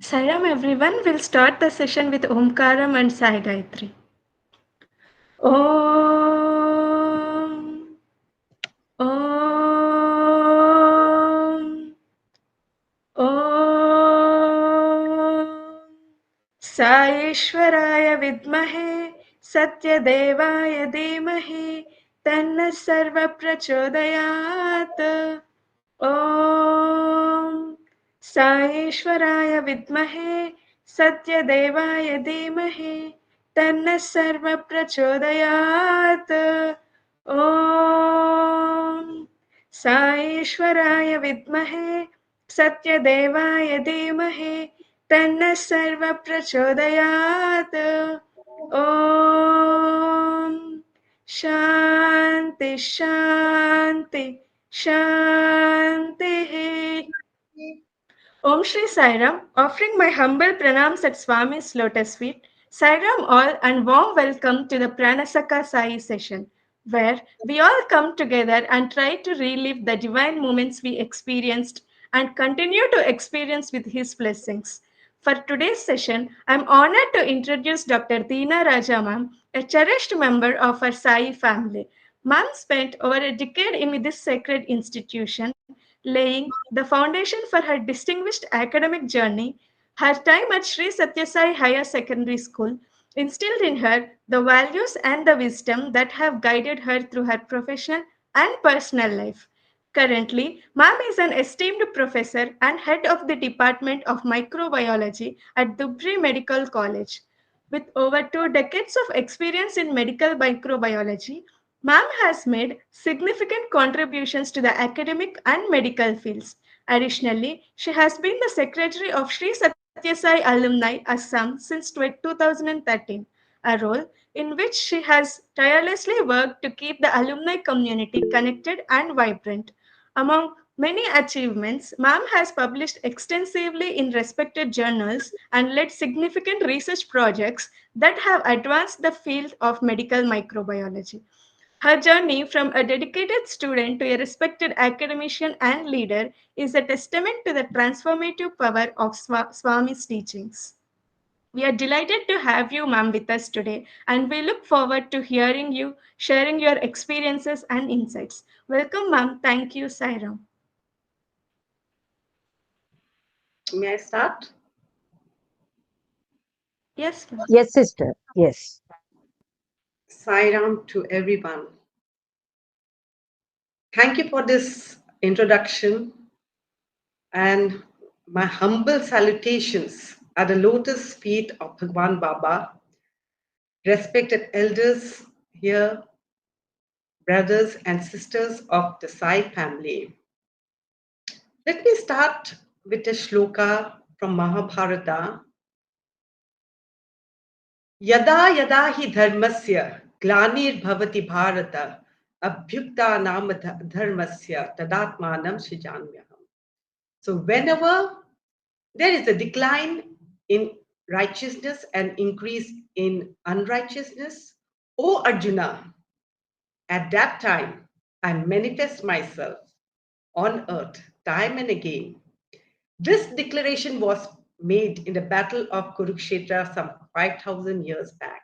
Sairam everyone, will start the session with Omkaram and Sai Gayatri. Om, Om, Om. Saishwaraya vidmahe, Satyadevaaya dhimahi, Tanna sarva prachodayat. Om Saishwaraya vidmahe Satyadevaaya dhimahi Tanna sarva prachodayat. Om Saishwaraya vidmahe Satyadevaaya dhimahi Tanna sarva prachodayat. Om Shanti Shanti Shanti. Om Shri Sairam, offering my humble pranams at Swami's lotus feet. Sairam all and warm welcome to the Pran Sakha Sai session, where we all come together and try to relive the divine moments we experienced and continue to experience with His blessings. For today's session, I'm honored to introduce Dr. Dina Raja Ma'am, a cherished member of our Sai family. Ma'am spent over a decade in this sacred institution, laying the foundation for her distinguished academic journey. Her time at Sri Sathya Sai Higher Secondary School instilled in her the values and the wisdom that have guided her through her professional and personal life. Currently, Ma'am is an esteemed professor and head of the Department of Microbiology at Dubri Medical College. With over 2 decades of experience in medical microbiology, Ma'am has made significant contributions to the academic and medical fields. Additionally, she has been the secretary of Sri Sathya Sai Alumni Assam since 2013, a role in which she has tirelessly worked to keep the alumni community connected and vibrant. Among many achievements, Ma'am has published extensively in respected journals and led significant research projects that have advanced the field of medical microbiology. Her journey from a dedicated student to a respected academician and leader is a testament to the transformative power of Swami's teachings. We are delighted to have you, ma'am, with us today, and we look forward to hearing you sharing your experiences and insights. Welcome, ma'am. Thank you, Sairam. May I start? Yes, ma'am. Yes, sister. Yes. Sairam to everyone. Thank you for this introduction and my humble salutations at the lotus feet of Bhagwan Baba, respected elders here, brothers and sisters of the Sai family. Let me start with a shloka from Mahabharata. Yada yada hi dharmasya glanir bhavati bharata abhyukta nama dharmasya tadatmanam srijanyaham. So whenever there is a decline in righteousness and increase in unrighteousness, O Arjuna, at that time I manifest myself on earth time and again. This declaration was made in the Battle of Kurukshetra some 5,000 years back.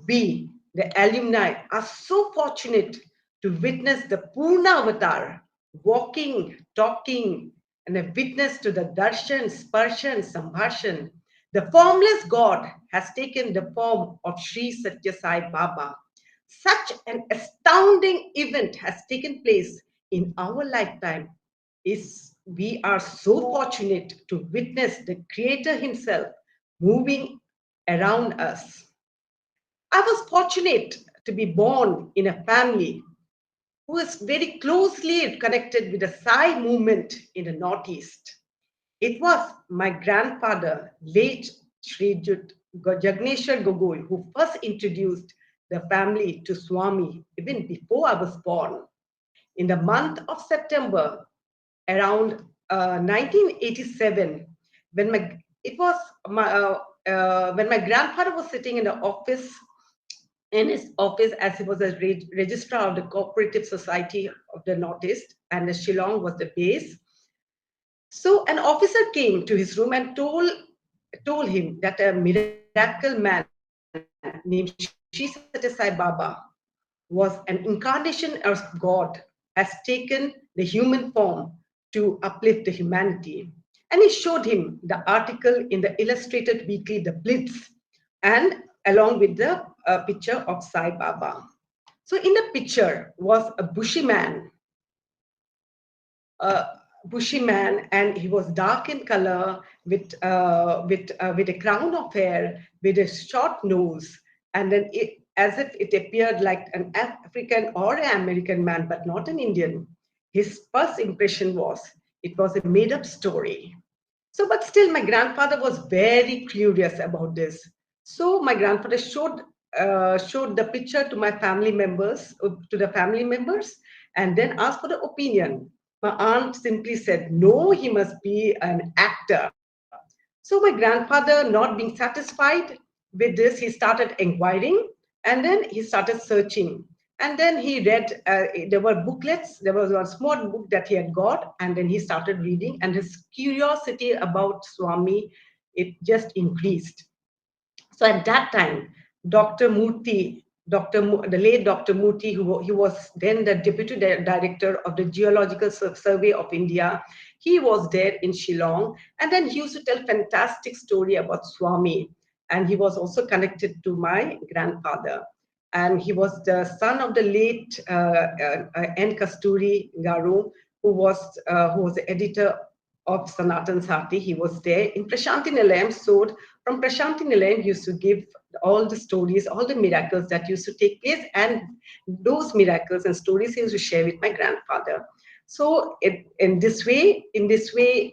We, the alumni, are so fortunate to witness the Purna Avatar walking, talking, and a witness to the darshan, sparshan, sambhashan. The formless God has taken the form of Sri Sathya Sai Baba. Such an astounding event has taken place in our lifetime. Is we are so fortunate to witness the Creator Himself moving around us. I was fortunate to be born in a family who is very closely connected with the Sai movement in the Northeast. It was my grandfather, late Sri Jagneshwar Gogoi, who first introduced the family to Swami even before I was born. In the month of September, around 1987, when my it was my when my grandfather was sitting in his office as he was a registrar of the Cooperative Society of the Northeast, and the Shillong was the base. So an officer came to his room and told him that a miracle man named Sri Sathya Sai Baba was an incarnation of God, has taken the human form to uplift the humanity. And he showed him the article in the illustrated weekly, The Blitz, and along with the picture of Sai Baba. So in the picture was a bushy man, and he was dark in color with a crown of hair, with a short nose, and then as if it appeared like an African or an American man, but not an Indian. His first impression was it was a made-up story. So, but still, my grandfather was very curious about this. So, my grandfather showed the picture to my family members, to the family members, and then asked for the opinion. My aunt simply said, "No, he must be an actor." So, my grandfather, not being satisfied with this, he started inquiring, and then he started searching. And then he read, there were booklets, there was one small book that he had got, and then he started reading, and his curiosity about Swami, it just increased. So at that time, Dr. Murthy, the late Dr. Murthy, he was then the deputy director of the Geological Survey of India, he was there in Shillong, and then he used to tell fantastic story about Swami, and he was also connected to my grandfather. And he was the son of the late N. Kasturi Garu, who was the editor of Sanatan Sati. He was there in Prasanthi Nilayam. So from Prasanthi Nilayam used to give all the stories, all the miracles that used to take place, and those miracles and stories he used to share with my grandfather. So in this way,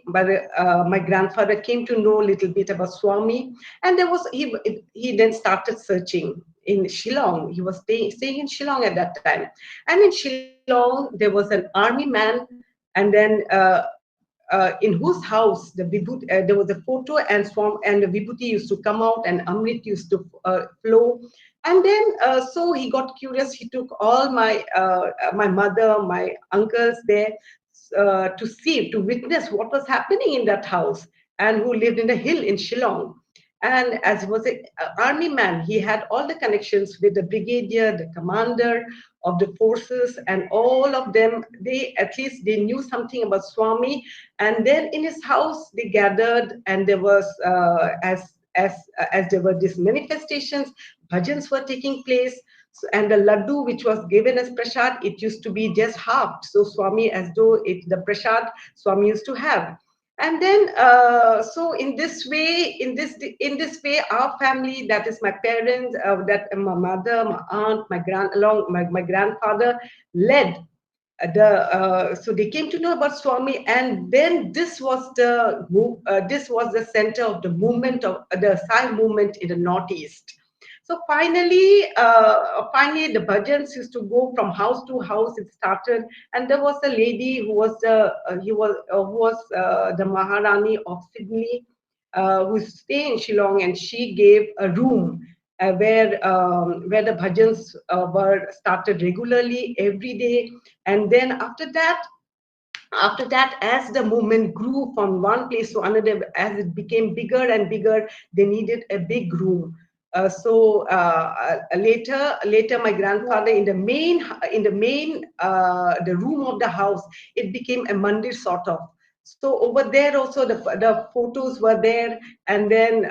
my grandfather came to know a little bit about Swami, and there was he then started searching in Shillong. He was staying in Shillong at that time, and in Shillong there was an army man, and then in whose house the vibhuti, there was a photo and Swam and the vibhuti used to come out and Amrit used to flow. And then so he got curious. He took all my mother, my uncles there to see, to witness what was happening in that house, and who lived in the hill in Shillong. And as he was an army man, he had all the connections with the brigadier, the commander of the forces, and all of them. They at least they knew something about Swami. And then in his house, they gathered, and there was as there were these manifestations, bhajans were taking place. So, and the laddu which was given as prasad, it used to be just halved. So Swami, as though it the prasad Swami used to have. And then so in this way our family, that is my parents, that my mother, my aunt, my grandfather led so they came to know about Swami, and then this was the center of the movement of the Sai movement in the Northeast. So finally, the bhajans used to go from house to house. It started, and there was a lady who was the Maharani of Sydney, who stayed in Shillong, and she gave a room where the bhajans were started regularly every day. And then after that, as the movement grew from one place to another, as it became bigger and bigger, they needed a big room. Later, my grandfather, in the room of the house, it became a mandir sort of. So over there also the photos were there, and then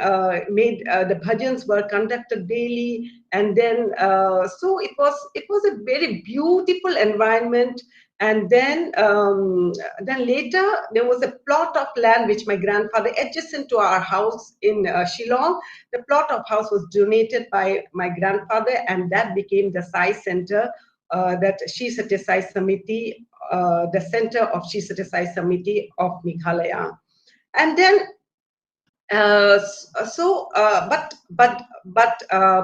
made the bhajans were conducted daily, and then so it was a very beautiful environment. And then later there was a plot of land which my grandfather, adjacent to our house in Shillong, the plot of house was donated by my grandfather, and that became the Sai Center, that Shri Sathya Sai Samiti, the center of Shri Sathya Sai Samiti of Meghalaya. And then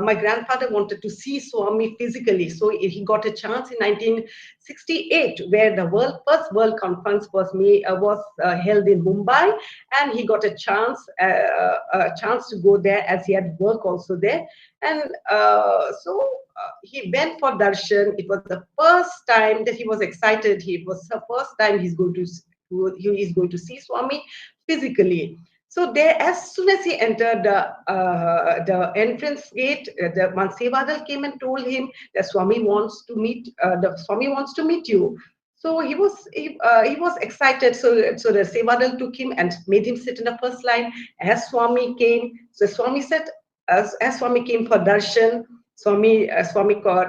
my grandfather wanted to see Swami physically, so he got a chance in 1968, where the first world conference was held in Mumbai, and he got a chance to go there, as he had work also there. And he went for darshan. It was the first time that he was excited. It was the first time he's going to he is going to see Swami physically. So there, as soon as he entered the entrance gate, the one Sevadal came and told him that Swami wants to meet. The Swami wants to meet you. So he was excited. So the Sevadal took him and made him sit in the first line. As Swami came, so Swami said, as Swami came for darshan, Swami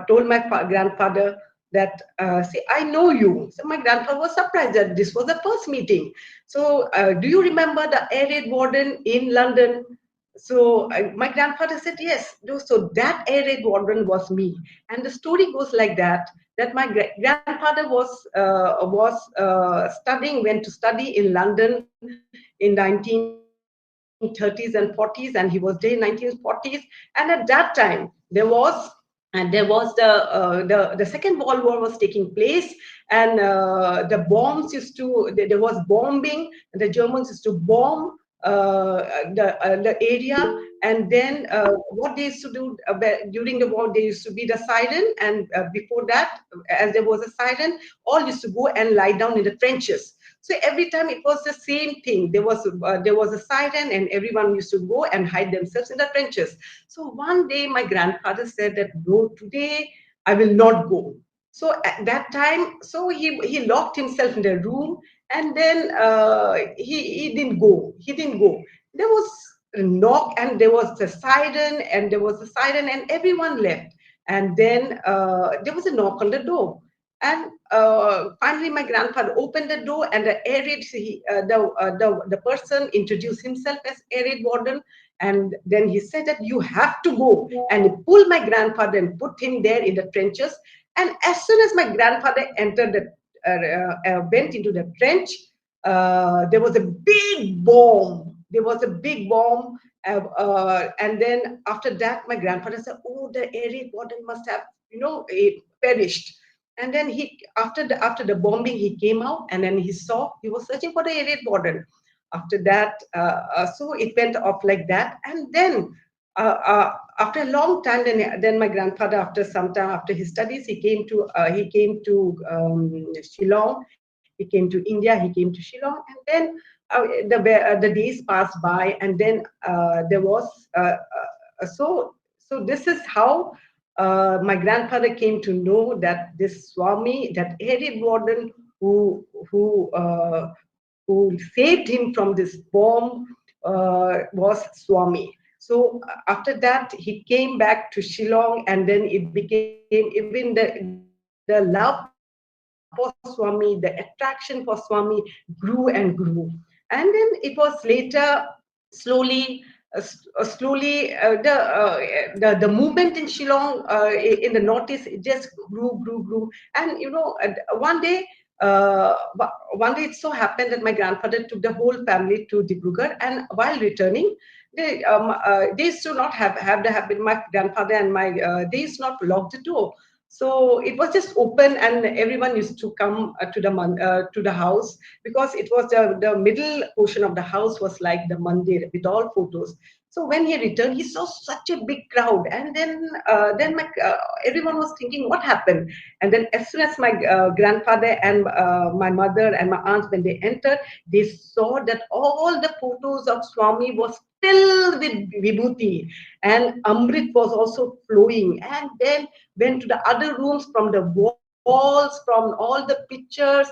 told my grandfather that, see, I know you. So my grandfather was surprised that this was the first meeting. So do you remember the air raid warden in London? So my grandfather said, yes. So that air raid warden was me. And the story goes like that, that my grandfather was went to study in London in 1930s and 40s, and he was there in 1940s. And at that time, there was the Second World War was taking place, and the bombs used to there was bombing. The Germans used to bomb the area, and then what they used to do during the war, there used to be the siren, and before that, as there was a siren, all used to go and lie down in the trenches. So every time it was the same thing. There was a siren, and everyone used to go and hide themselves in the trenches. So one day, my grandfather said that, no, today I will not go. So at that time, so he locked himself in the room, and then he didn't go. He didn't go. There was a knock, and there was the siren, and everyone left. And then there was a knock on the door. And finally, my grandfather opened the door, and the person introduced himself as air raid warden, and then he said that you have to go, and he pulled my grandfather and put him there in the trenches. And as soon as my grandfather entered went into the trench, there was a big bomb. There was a big bomb, and then after that, my grandfather said, "Oh, the air raid warden must have, perished." And then after the bombing, he came out, and then he was searching for the air raid warden. After that, so it went off like that, and then after a long time, then my grandfather, after some time, after his studies, he came to Shillong. He came to India. He came to Shillong, and then the days passed by, and then there was so this is how my grandfather came to know that this Swami, that Harry Warden, who who uh, who saved him from this bomb, was Swami. So after that, he came back to Shillong, and then it became even the love for Swami, the attraction for Swami grew and grew. And then it was later, slowly, the movement in Shillong, in the northeast, it just grew. And uh, one day it so happened that my grandfather took the whole family to Dibrugarh, and while returning, they used to not have the habit. My grandfather and they used not lock the door, so it was just open, and everyone used to come to the house, because it was the middle portion of the house was like the mandir with all photos. So when he returned, he saw such a big crowd, and then everyone was thinking, what happened? And then as soon as my grandfather and my mother and my aunt, when they entered, they saw that all the photos of Swami was filled with vibhuti, and Amrit was also flowing. And then went to the other rooms, from the walls, from all the pictures,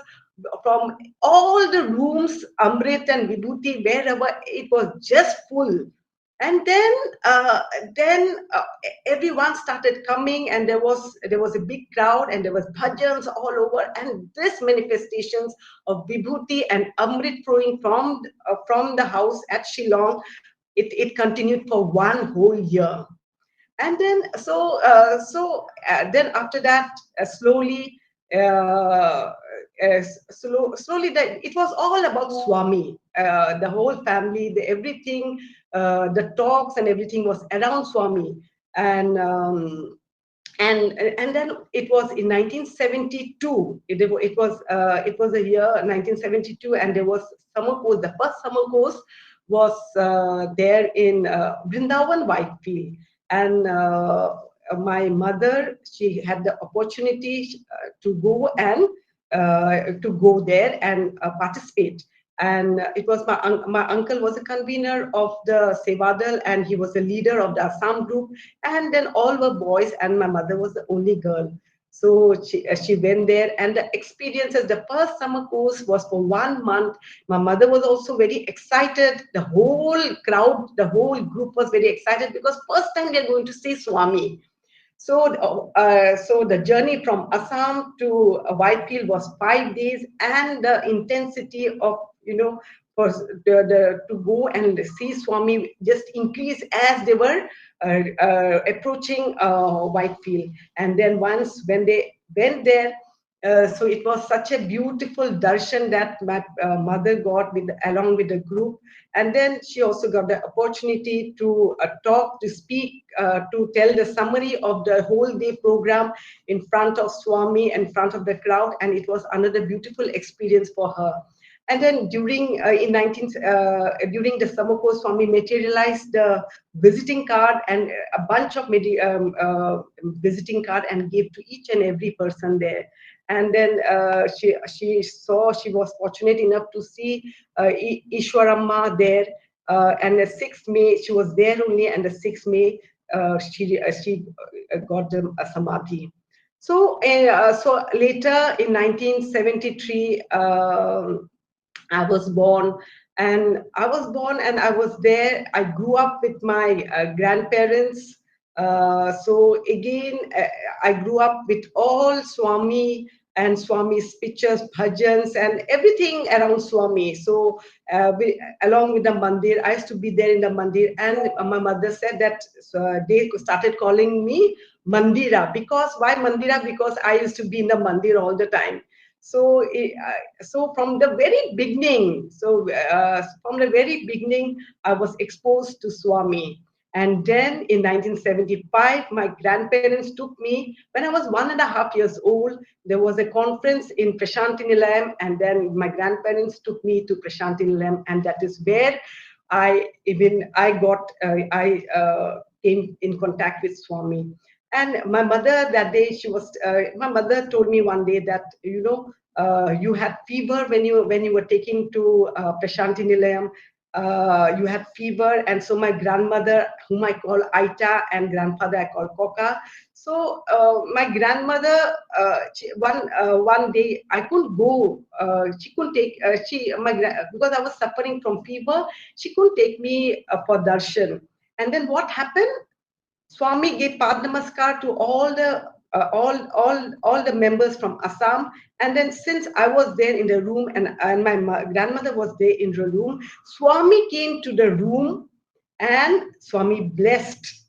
from all the rooms, Amrit and Vibhuti, wherever, it was just full. And then everyone started coming, and there was a big crowd, and there was bhajans all over, and this manifestations of Vibhuti and Amrit flowing from the house at Shillong, it continued for one whole year. And then then after that, slowly, that it was all about Swami. The whole family, everything, the talks and everything was around Swami. And and then it was in 1972. It was a year 1972, and there was summer course. The first summer course was there in Vrindavan Whitefield. And my mother, she had the opportunity to go and to go there and participate. And it was my uncle was a convener of the Sevadal, and he was a leader of the Assam group. And then all were boys, and my mother was the only girl. So she went there, and the experiences. The first summer course was for 1 month. My mother was also very excited. The whole crowd, the whole group was very excited because first time they're going to see Swami. So the journey from Assam to Whitefield was 5 days, and the intensity of for to go and see Swami just increased as they were approaching Whitefield. And then once when they went there, so it was such a beautiful darshan that my mother got with along with the group. And then she also got the opportunity to talk, to speak, to tell the summary of the whole day program in front of Swami, in front of the crowd, and it was another beautiful experience for her. And then during the summer course, Swami materialized the visiting card and a bunch of visiting card and gave to each and every person there. And then she was fortunate enough to see Ishwaramma there. And the 6th May, she was there only, and the 6th May, she got the samadhi. So later in 1973, I was born, and I was there. I grew up with my grandparents. So again, I grew up with all Swami and Swami's pictures, bhajans, and everything around Swami. So along with the mandir, I used to be there in the mandir, and my mother said that they started calling me Mandira. Because why Mandira? Because I used to be in the mandir all the time. So from the very beginning, I was exposed to Swami. And then in 1975, my grandparents took me when I was 1.5 years old. There was a conference in Prasanthi Nilayam, and then my grandparents took me to Prasanthi Nilayam, and that is where I came in contact with Swami. And my mother that day, my mother told me one day that you had fever when you were taking to Prasanthi Nilayam. You had fever, and so my grandmother, whom I call Aita, and grandfather I call Koka. So my grandmother, one day I couldn't go. She couldn't take because I was suffering from fever. She couldn't take me for darshan. And then what happened? Swami gave Pad Namaskar to all the members from Assam. And then since I was there in the room, and my grandmother was there in the room, Swami came to the room, and Swami blessed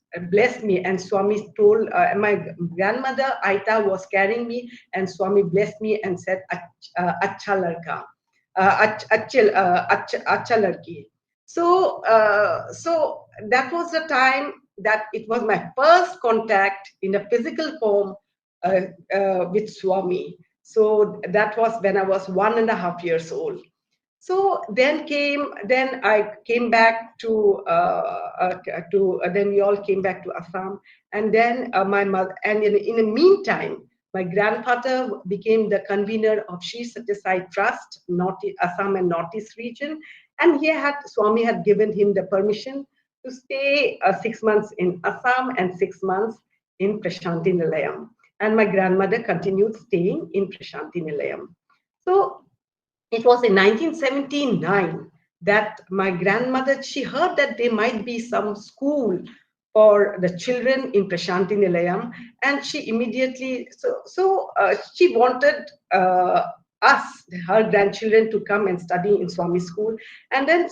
me. And Swami told my grandmother Aita was carrying me, and Swami blessed me and said, "Acha ladka, acha ladki." So that was the time that it was my first contact in a physical form with Swami. So that was when I was 1.5 years old. So then I came back then we all came back to Assam. And then my mother, and in the meantime, my grandfather became the convener of Sri Sathya Sai Trust, Assam and Northeast region. And Swami had given him the permission to stay 6 months in Assam and 6 months in Prasanthi Nilayam. And my grandmother continued staying in Prasanthi Nilayam. So it was in 1979 that my grandmother, she heard that there might be some school for the children in Prasanthi Nilayam, and she immediately, she wanted us, her grandchildren, to come and study in Swami school. And then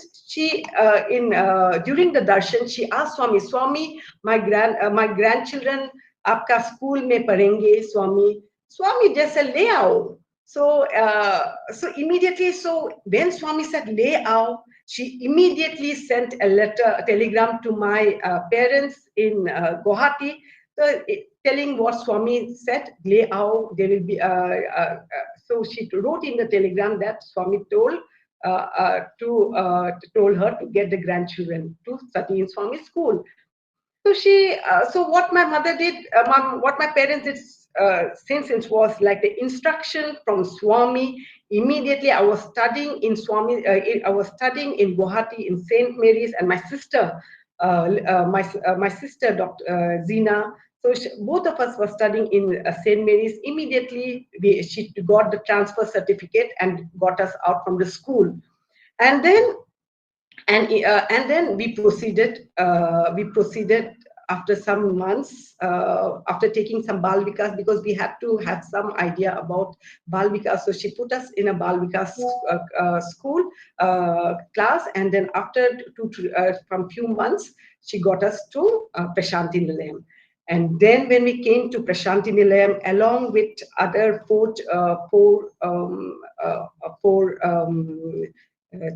during the darshan, she asked Swami, my grandchildren, आपका school में पढ़ेंगे Swami just said ले आओ. So immediately, when Swami said "Le ao," she immediately sent a telegram to my parents in Guwahati, telling what Swami said. "Le ao," they will be. So she wrote in the telegram that Swami told her to get the grandchildren to study in Swami school. So what my mother did, what my parents did, since it was like the instruction from Swami. Immediately, I was studying in Swami. I was studying in Guwahati in Saint Mary's, and my sister, my sister, Dr. Dina. So both of us were studying in Saint Mary's. Immediately, she got the transfer certificate and got us out from the school, and then and then we proceeded after some months, after taking some bal vikas, because we had to have some idea about bal vikas. So she put us in a bal vikas school class, and then after from few months she got us to Prasanthi Nilayam. And then when we came to Prasanthi Nilayam, along with other four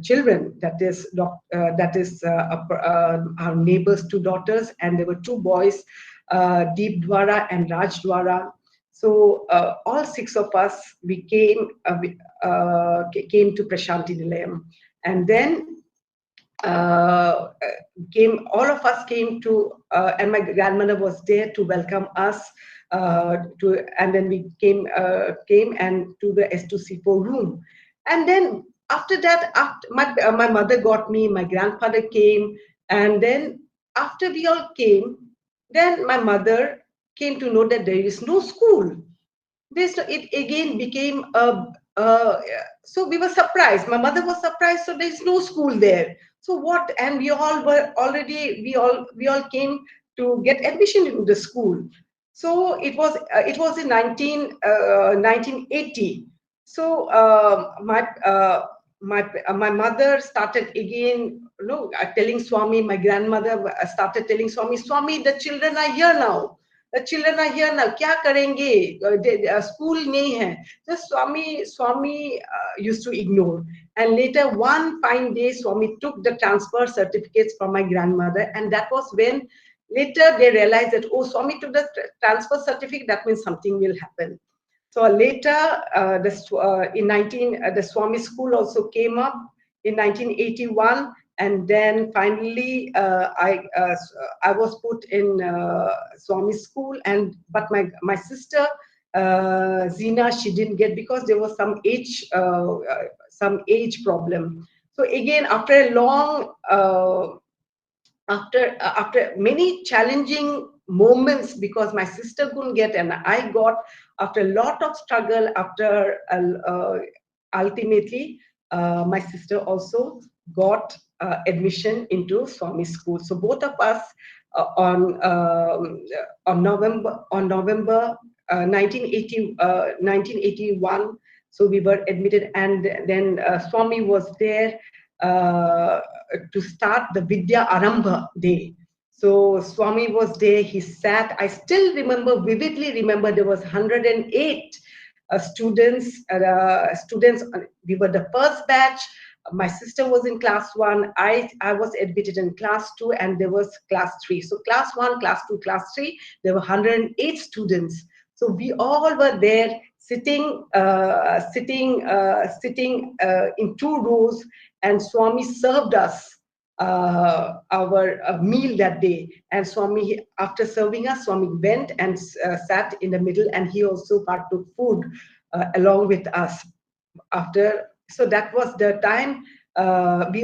children, that is our neighbors, two daughters, and there were two boys, Deep Dwara and Raj Dwara. So all six of us, came to Prasanthi Nilayam, and then all of us came to, and my grandmother was there to welcome us. And then we came and to the S2C4 room, and then after that, after my mother got me, my grandfather came, and then after we all came, then my mother came to know that there is no school. It again became so we were surprised. My mother was surprised. So there is no school there. So what? And we all were already, we all came to get admission in the school. So it was in 1980. So my mother started again, telling Swami. My grandmother started telling Swami, Swami, the children are here now. The children are here now. क्या करेंगे? School नहीं है. Just Swami used to ignore. And later, one fine day, Swami took the transfer certificates from my grandmother, and that was when later they realized that, oh, Swami took the transfer certificate. That means something will happen. So later, the Swami school also came up in 1981, and then finally I was put in Swami school, but my sister Zina, she didn't get because there was some age problem. So again, after a long after many challenging moments, because my sister couldn't get and I got, after a lot of struggle, after ultimately my sister also got admission into Swami school. So both of us on November 1981, so we were admitted, and then Swami was there to start the Vidya Arambha day. So Swami was there, he sat. I still vividly remember, there was 108 students. We were the first batch. My sister was in class 1. I was admitted in class 2, and there was class 3. So class 1, class 2, class 3, there were 108 students. So we all were there, sitting in 2 rows, and Swami served us our meal that day. And Swami, after serving us, Swami went and sat in the middle, and he also partook food along with us. So that was the time. We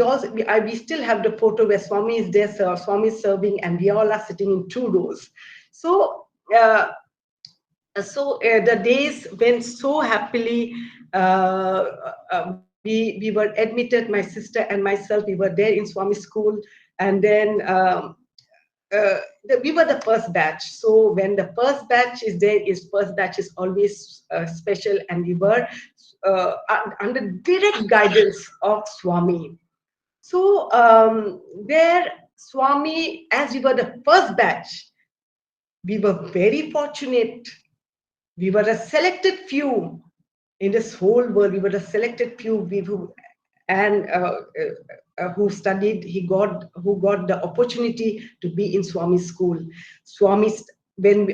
still have the photo where Swami is there, so Swami is serving, and we all are sitting in 2 rows. So the days went so happily. We were admitted, my sister and myself. We were there in Swami school, and then we were the first batch. So when the first batch is there, first batch is always special, and we were under direct guidance of Swami. So there, Swami, as we were the first batch, we were very fortunate. We were a selected few in this whole world. We were a selected few who studied. Who got the opportunity to be in Swami school. Swami in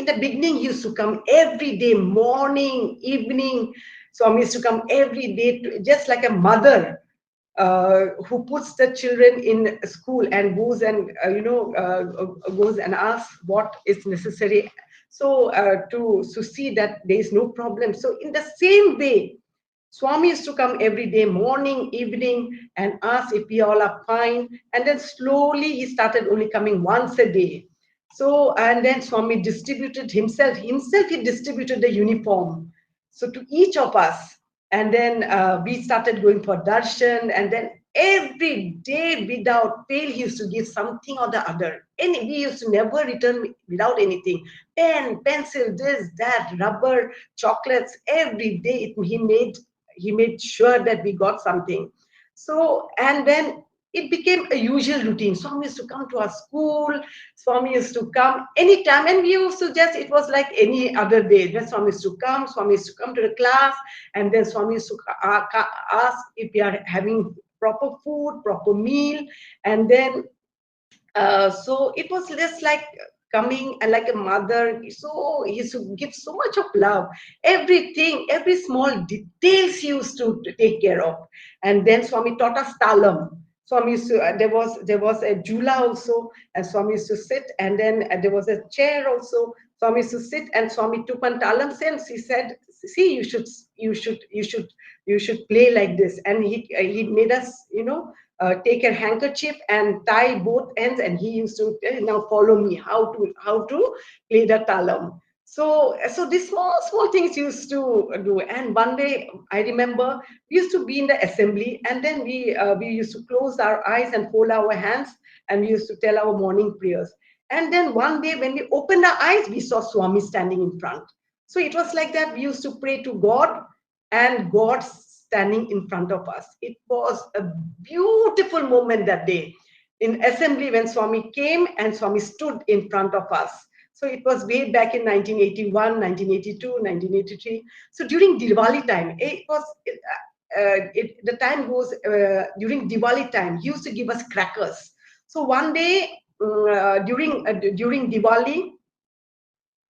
the beginning, he used to come every day, morning, evening. Swami used to come every day, just like a mother. who puts the children in school and goes and goes and asks what is necessary, so to see that there is no problem. So in the same way, Swami used to come every day, morning, evening, and ask if we all are fine. And then slowly he started only coming once a day. So, and then Swami distributed himself he distributed the uniform. So to each of us. And then we started going for darshan. And then every day without fail, he used to give something or the other. And we used to never return without anything. Pen, pencil, this, that, rubber, chocolates, every day he made sure that we got something. So, and then it became a usual routine. Swami used to come to our school, Swami used to come anytime, and we used to just, it was like any other day. When Swami used to come to the class, and then Swami used to ask if we are having proper food, proper meal, and then so it was just like coming and like a mother. So he used to give so much of love. Everything, every small details he used to take care of. And then Swami taught us talam. Swami used to, there was a jula also, and Swami used to sit, and then there was a chair also. Swami used to sit, and Swami took one talam sense. He said, "See, you should play like this." And he made us, take a handkerchief and tie both ends, and he used to now follow me how to play the talam. So these small things used to do. And one day I remember we used to be in the assembly, and then we used to close our eyes and fold our hands, and we used to tell our morning prayers. And then one day when we opened our eyes, we saw Swami standing in front. So it was like that. We used to pray to God, and God standing in front of us. It was a beautiful moment that day in assembly when Swami came and Swami stood in front of us. So it was way back in 1981, 1982, 1983. So during Diwali time, the time goes during Diwali time. He used to give us crackers. So one day during Diwali,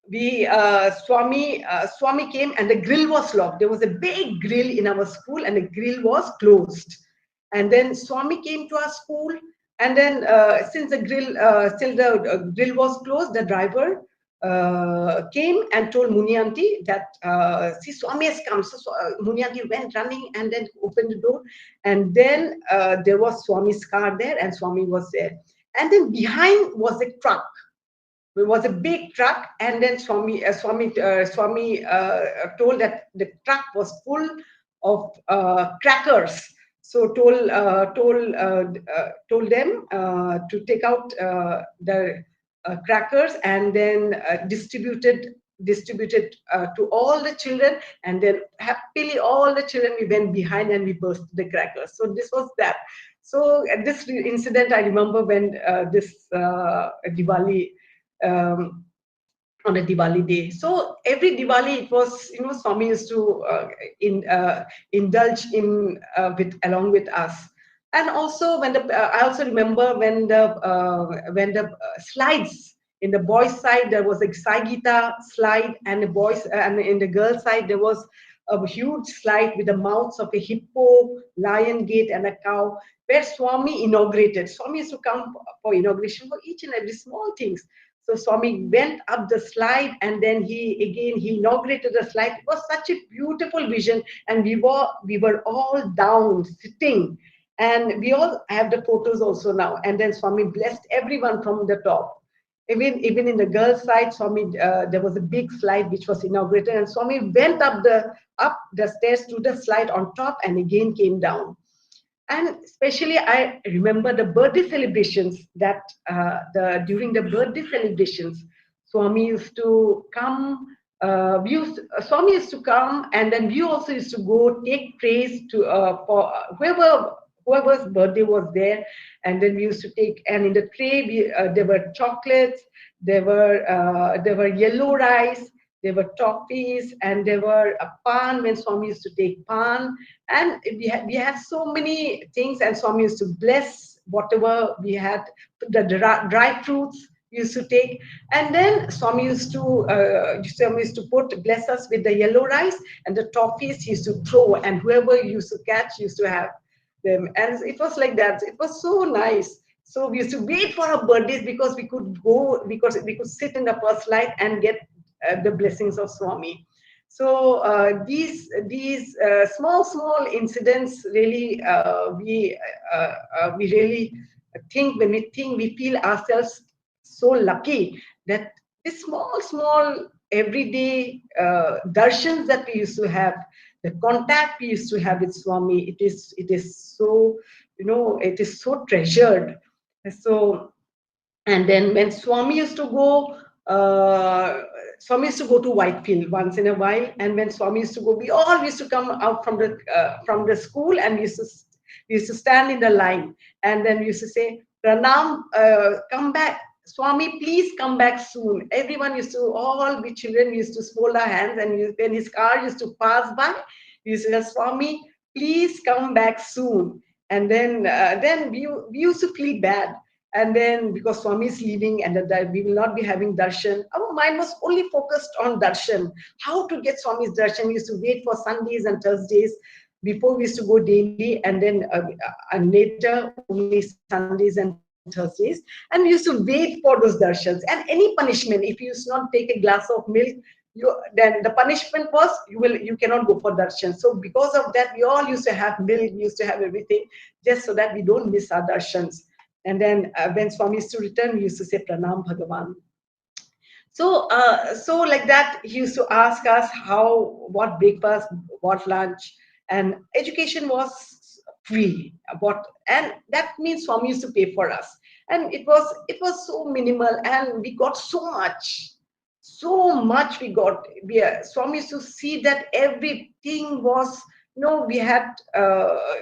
we Swami came, and the grill was locked. There was a big grill in our school, and the grill was closed. And then Swami came to our school, and then since the grill was closed, the driver came and told Muni auntie that see, Swami has come. So Muni auntie went running and then opened the door, and then there was Swami's car there, and Swami was there. And then behind was a truck. It was a big truck, and then Swami told that the truck was full of crackers. So told them to take out the crackers, and then distributed to all the children. And then happily all the children, we went behind and we burst the crackers. So this was that. So at this incident, I remember when this Diwali, um, on a Diwali day. So every Diwali, it was, Swami used to indulge in along with us. And also I also remember when the slides, in the boys' side there was a Sai Gita slide, and the boys and in the girls' side there was a huge slide with the mouths of a hippo, lion gate, and a cow, where Swami inaugurated. Swami used to come for inauguration for each and every small things. So Swami went up the slide, and then he inaugurated the slide. It was such a beautiful vision, and we were all down sitting, and we all have the photos also now. And then Swami blessed everyone from the top. Even in the girls' side, Swami, there was a big slide which was inaugurated, and Swami went up the stairs to the slide on top, and again came down. And especially, I remember the birthday celebrations that during the birthday celebrations, Swami used to come. Swami used to come, and then we also used to go take praise to for whoever's birthday was there, and then we used to take. And in the tray, there were chocolates, there were yellow rice, there were toffees, and there were a pan when Swami used to take pan. And we had so many things, and Swami used to bless whatever we had, the dry fruits we used to take. And then Swami used to bless us with the yellow rice, and the toffees he used to throw, and whoever used to catch used to have. them. And it was like that. It was so nice. So we used to wait for our birthdays because we could go, because we could sit in the first light and get the blessings of Swami. So these small incidents really we really think, when we think, we feel ourselves so lucky that these small everyday darshans that we used to have, the contact we used to have with Swami, it is so, it is so treasured. So, and then when uh, Swami used to go to Whitefield once in a while, and when Swami used to go, we all used to come out from the school, and we used to stand in the line, and then we used to say, Pranam, come back. Swami, please come back soon. Everyone used to, all we children used to fold our hands, and when his car used to pass by, we used to say, Swami, please come back soon. And then we used to feel bad, and then because Swami is leaving and that we will not be having darshan, our mind was only focused on darshan. How to get Swami's darshan? We used to wait for Sundays and Thursdays. Before we used to go daily, and later only Sundays and Thursdays, and we used to wait for those darshans. And any punishment, if you used to not take a glass of milk, then the punishment was you cannot go for darshan. So because of that, we all used to have milk, we used to have everything, just so that we don't miss our darshans. And then when Swami used to return, we used to say Pranam Bhagavan. So like that, he used to ask us what breakfast, what lunch, and education was free. And that means Swami used to pay for us, and it was so minimal, and we got so much we got. Swami used to see that everything was, we had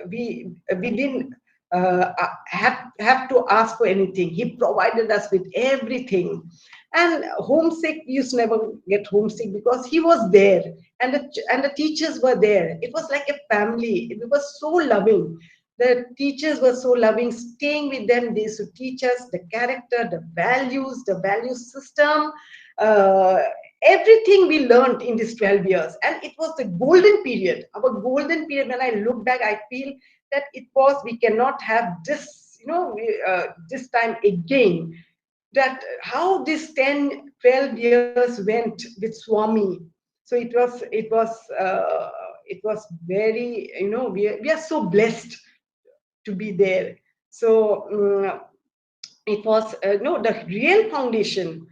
we didn't have to ask for anything. He provided us with everything. And homesick, we used to never get homesick because he was there, and the teachers were there. It was like a family. It was so loving. The teachers were so loving. Staying with them, they used to teach us the character, the value system, uh, everything we learned in these 12 years. And it was the golden period. Our golden period, when I look back, I feel that we cannot have this, this time again. That how this 10, 12 years went with Swami. So it was very, we are so blessed to be there. So it was, no, the real foundation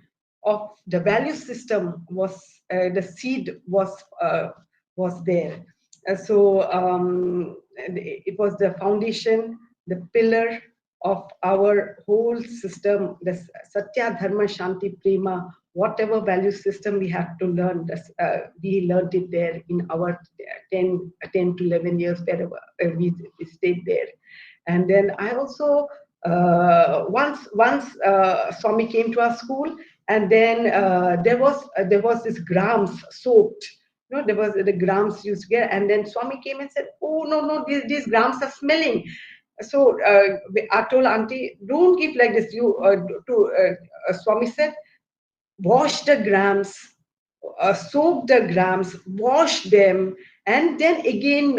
of the value system was, the seed was there. It was the foundation, the pillar of our whole system, the Satya, Dharma, Shanti, Prema, whatever value system we have to learn, we learned it there in our 10 to 11 years wherever we stayed there. And then I also, once Swami came to our school, and then there was this grams soaked. There was the grams used to get, and then Swami came and said, "Oh, no, these grams are smelling." So I told auntie, "Don't give like this." Swami said, "Wash the grams, soak the grams, wash them, and then again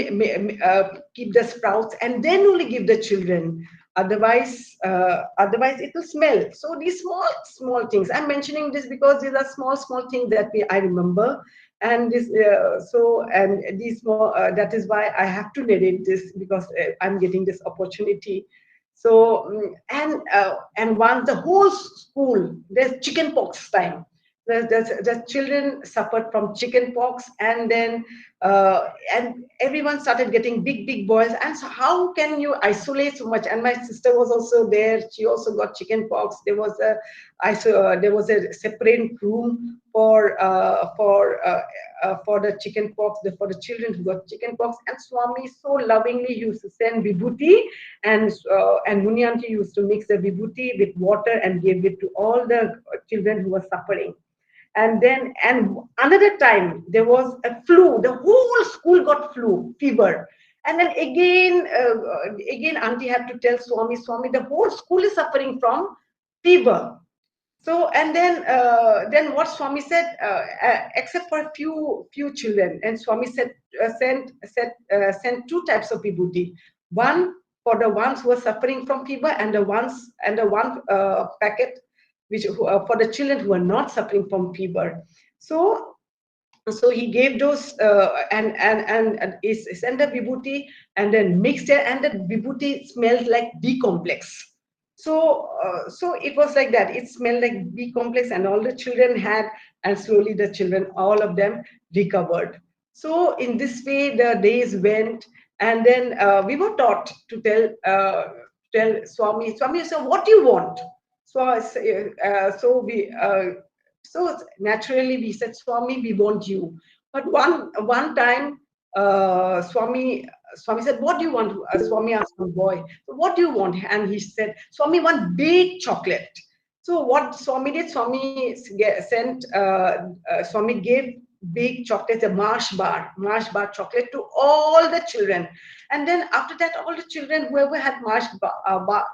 keep the sprouts, and then only give the children. Otherwise it will smell." So these small things. I'm mentioning this because these are small things that I remember, and this and these small. That is why I have to narrate this, because I'm getting this opportunity. So and once the whole school, there's chicken pox time. The children suffered from chicken pox, and then and everyone started getting big boils. And so how can you isolate so much? And my sister was also there. She also got chicken pox. There was a separate room for the chicken pox, for the children who got chicken pox. And Swami so lovingly used to send vibhuti, and Muni auntie used to mix the vibhuti with water and give it to all the children who were suffering. And another time there was a flu. The whole school got fever. And then again auntie had to tell Swami, the whole school is suffering from fever. So and then what Swami said, except for a few children, and Swami said, sent two types of vibhuti. one for the ones who are suffering from fever, and the one packet which for the children who are not suffering from fever. So he gave those and is sent the vibhuti and then mixed it, and the vibhuti smelled like B complex. So it was like that. It smelled like B complex, and all the children had, and slowly the children, all of them, recovered. So in this way, the days went, and then we were taught to tell Swami. Swami said, "What do you want?" So so so naturally we said, Swami, we want you. But one time, Swami said, what do you want? Swami asked my boy, so what do you want? And he said, Swami, one big chocolate. So what Swami did, Swami gave big chocolate, a Mars bar chocolate to all the children. And then after that, all the children, whoever had bar,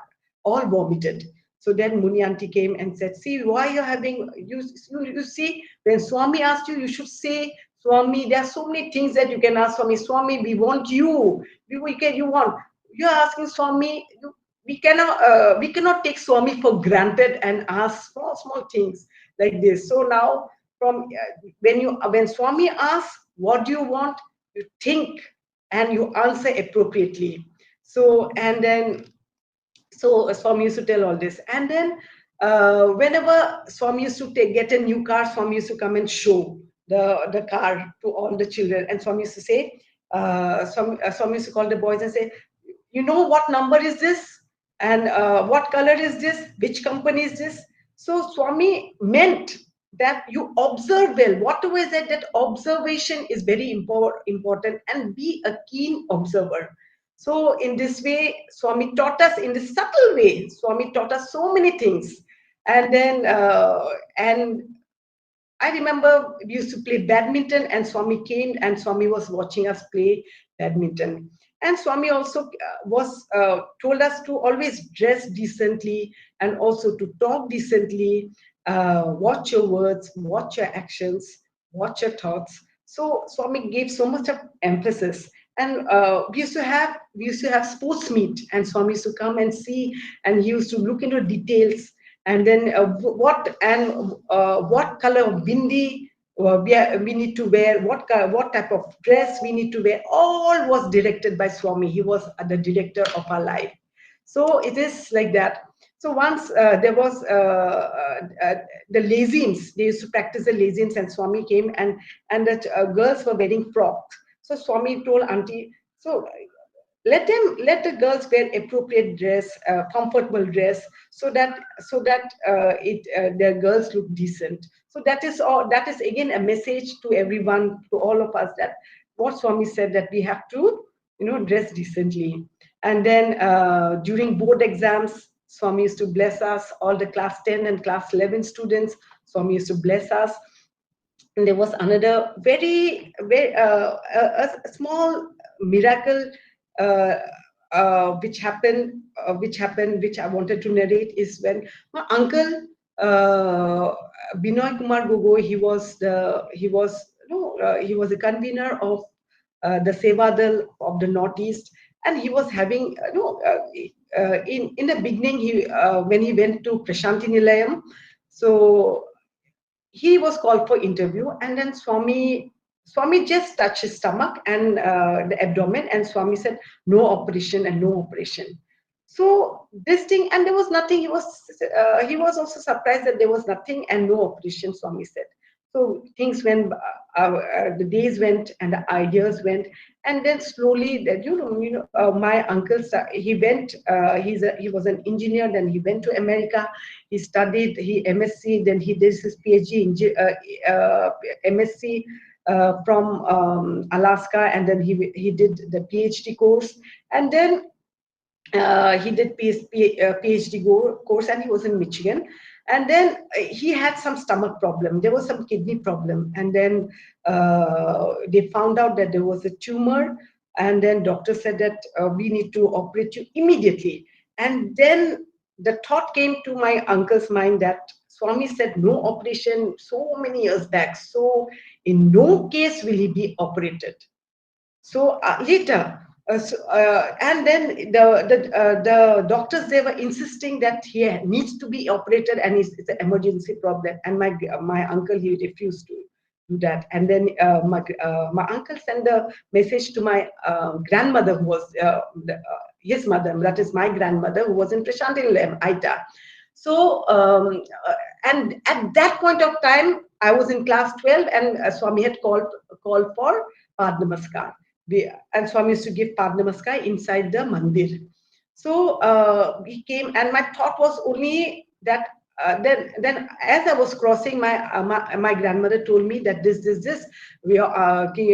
all vomited. So then Muni auntie came and said, see, why you're having, you see, when Swami asked you, you should say, Swami, there are so many things that you can ask Swami. Swami, we want you. You want. You're asking Swami, we cannot take Swami for granted and ask small things like this. So now, when Swami asks, what do you want? You think and you answer appropriately. So and then Swami used to tell all this, and then whenever Swami used to get a new car, Swami used to come and show the car to all the children, and Swami used to say, Swami used to call the boys and say, you know what number is this, and what color is this, which company is this. So Swami meant that you observe well. Whatever is that observation is very important, and be a keen observer. So in this way, Swami taught us in this subtle way. Swami taught us so many things, and then and I remember we used to play badminton, and Swami came, and Swami was watching us play badminton. And Swami also was told us to always dress decently and also to talk decently, watch your words, watch your actions, watch your thoughts. So Swami gave so much of emphasis. And we used to have sports meet, and Swami used to come and see, and he used to look into details, and then what color of bindi we need to wear, what type of dress we need to wear, all was directed by Swami. He was the director of our life. So it is like that. So once there was the lazines, they used to practice the lazines, and Swami came, and the girls were wearing frocks. So Swami told auntie, so let the girls wear appropriate dress, comfortable dress, so that their girls look decent. So that is all. That is again a message to everyone, to all of us, that what Swami said, that we have to dress decently. And then during board exams, Swami used to bless us, all the class 10 and class 11 students. Swami used to bless us. And there was another very a small miracle uh, which I wanted to narrate, is when my uncle Binoy Kumar Gogoi, he was the convener of the Sevadal of the Northeast, and he was having in the beginning, he when he went to Prasanthi Nilayam, so he was called for interview, and then Swami just touched his stomach and the abdomen, and Swami said, no operation and no operation. So this thing, and there was nothing. He was also surprised that there was nothing and no operation, Swami said. So things went, the days went, and the ideas went, and then slowly that my uncle he went. He was an engineer. Then he went to America. He studied MSc. Then he did his PhD in MSc from Alaska, and then he did the PhD course, and then he did PhD course, and he was in Michigan. And then he had some stomach problem. There was some kidney problem, and then they found out that there was a tumor. And then doctor said that we need to operate you immediately. And then the thought came to my uncle's mind that Swami said no operation so many years back. So in no case will he be operated. So later, And then the doctors, they were insisting that he needs to be operated and it's an emergency problem. And my uncle, he refused to do that. And then my uncle sent a message to my grandmother, who was his mother, that is my grandmother, who was in Prasanthi Aita. So and at that point of time, I was in class 12, and Swami had called for Pad Namaskar. And Swami used to give Pad Namaskar inside the mandir. So he came, and my thought was only that. Then, as I was crossing, my grandmother told me that this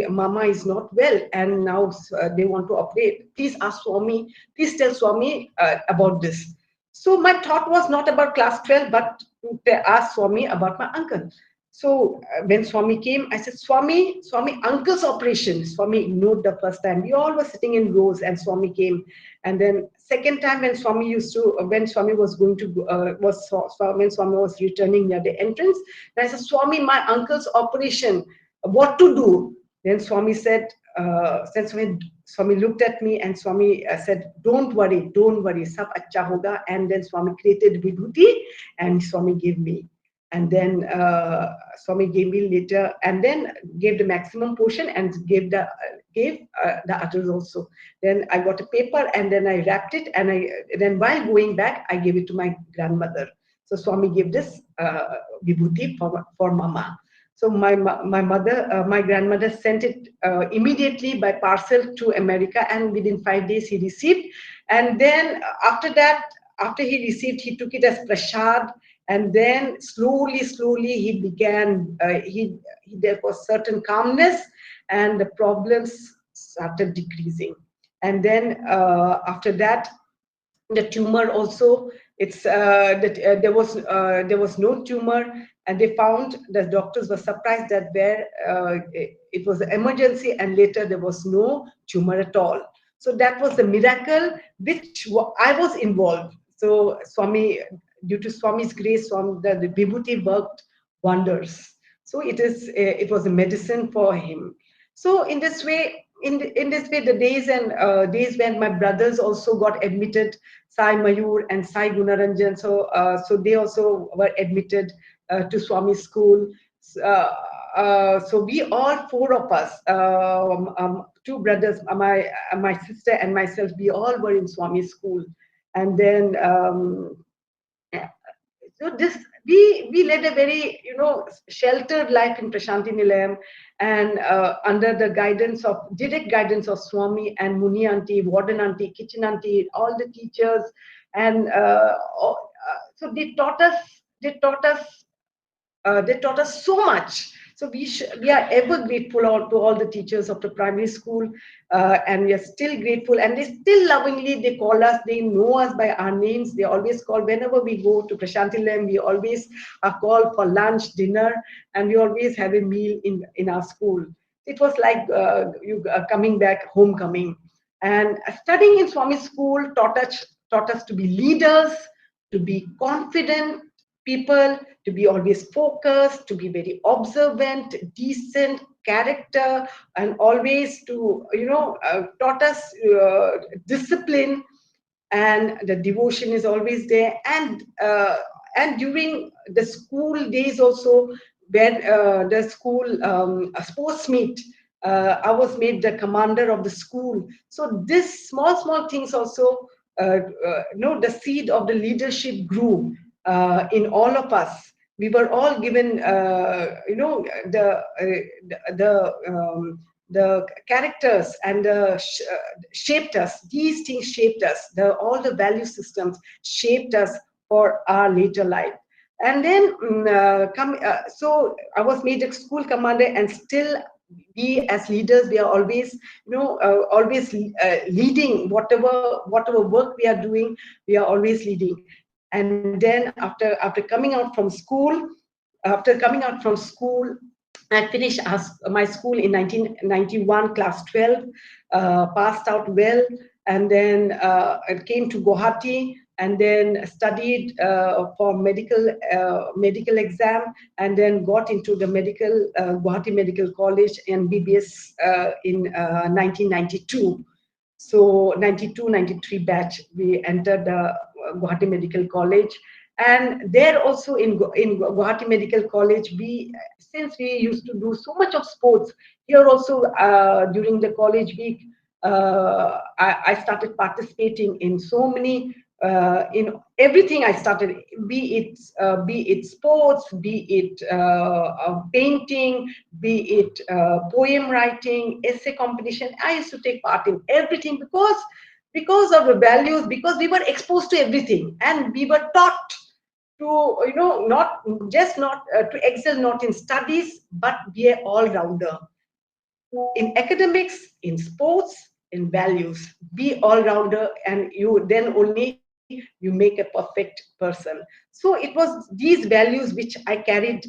Mama is not well, and now they want to operate. Please ask Swami. Please tell Swami about this. So my thought was not about class 12, but to ask Swami about my uncle. So when Swami came, I said, Swami, uncle's operation. Swami ignored the first time. We all were sitting in rows, and Swami came. And then second time, when Swami was going to, when Swami was returning near the entrance, and I said, Swami, my uncle's operation, what to do? Then Swami said, Swami looked at me, and Swami said, don't worry, sab acha hoga. And then Swami created vibhuti, and Swami gave me. And then Swami gave me later, and then gave the maximum portion and gave the others also. Then I got a paper, and then I wrapped it, and then while going back, I gave it to my grandmother. So Swami gave this vibhuti for Mama. So my grandmother sent it immediately by parcel to America, and within 5 days he received. And then after that, after he received, he took it as prasad, and then slowly he began. There was certain calmness, and the problems started decreasing. And then after that, the tumor also, it's that there was no tumor, and they found, the doctors were surprised that it was an emergency, and later there was no tumor at all. So that was the miracle which I was involved. So Swami, due to Swami's grace, the vibhuti worked wonders. So it was a medicine for him. So in this way, the days when my brothers also got admitted, Sai Mayur and Sai Gunaranjan, so they also were admitted to Swami school. So we all four of us, two brothers, my sister and myself, we all were in Swami school. And then so this we led a very sheltered life in Prasanthi Nilayam, and under the direct guidance of Swami and Muni auntie, warden auntie, kitchen auntie, all the teachers, and so they taught us so much. So we are ever grateful to all the teachers of the primary school, and we are still grateful. And they still lovingly, they call us, they know us by our names. They always call whenever we go to Prasanthi Nilayam. We always are called for lunch, dinner, and we always have a meal in our school. It was like you coming back, homecoming. And studying in Swami school taught us to be leaders, to be confident people, to be always focused, to be very observant, decent, character, and always to, taught us discipline, and the devotion is always there. And during the school days also, when the school sports meet, I was made the commander of the school. So this small things also, the seed of the leadership grew in all of us. We were all given, the characters, and shaped us. These things shaped us. All the value systems shaped us for our later life. And then so I was made a school commander, and still we as leaders, we are always always leading whatever work we are doing. We are always leading. And then after coming out from school, I finished my school in 1991, class 12, passed out well, and then I came to Guwahati, and then studied for medical exam, and then got into the Guwahati Medical College and BBS in 1992. So 92, 93 batch, we entered the Guwahati Medical College. And there also in Guwahati Medical College, since we used to do so much of sports, here also during the college week, I started participating in so many, in everything I started, be it sports, be it painting, be it poem writing, essay competition. I used to take part in everything because of the values, because we were exposed to everything, and we were taught to, not just not to excel not in studies, but be a all rounder in academics, in sports, in values. Be all rounder, and you then only you make a perfect person. So it was these values which I carried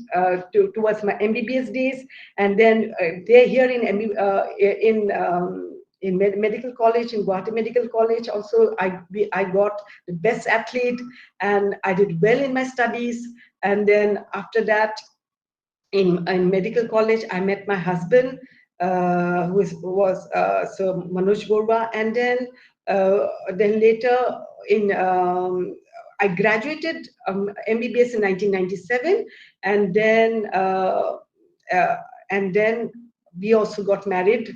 towards my MBBS days, and then there here in medical college, in Guwahati Medical College also, I got the best athlete, and I did well in my studies. And then after that, in medical college, I met my husband, who was Manoj Borwa, and then later in I graduated MBBS in 1997, and then uh, uh, and then we also got married.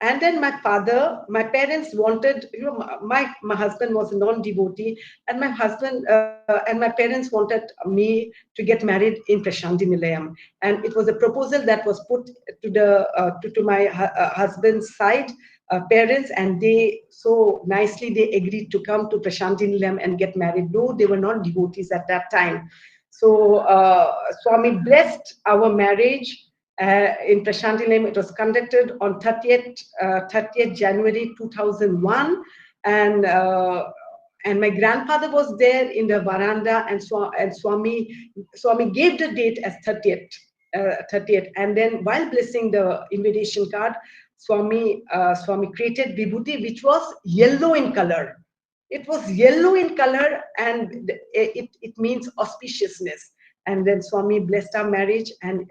And then my parents wanted, my husband was a non-devotee, and my parents wanted me to get married in Prasanthi Nilayam. And it was a proposal that was put to my husband's side parents, and they so nicely they agreed to come to Prasanthi Nilayam and get married, though they were not devotees at that time. So Swami blessed our marriage in Prasanthi Nilayam. It was conducted on 30th January 2001, and and my grandfather was there in the veranda, and Swami gave the date as 30th. And then while blessing the invitation card, Swami created vibhuti, which was yellow in color. It was yellow in color, and it means auspiciousness. And then Swami blessed our marriage, and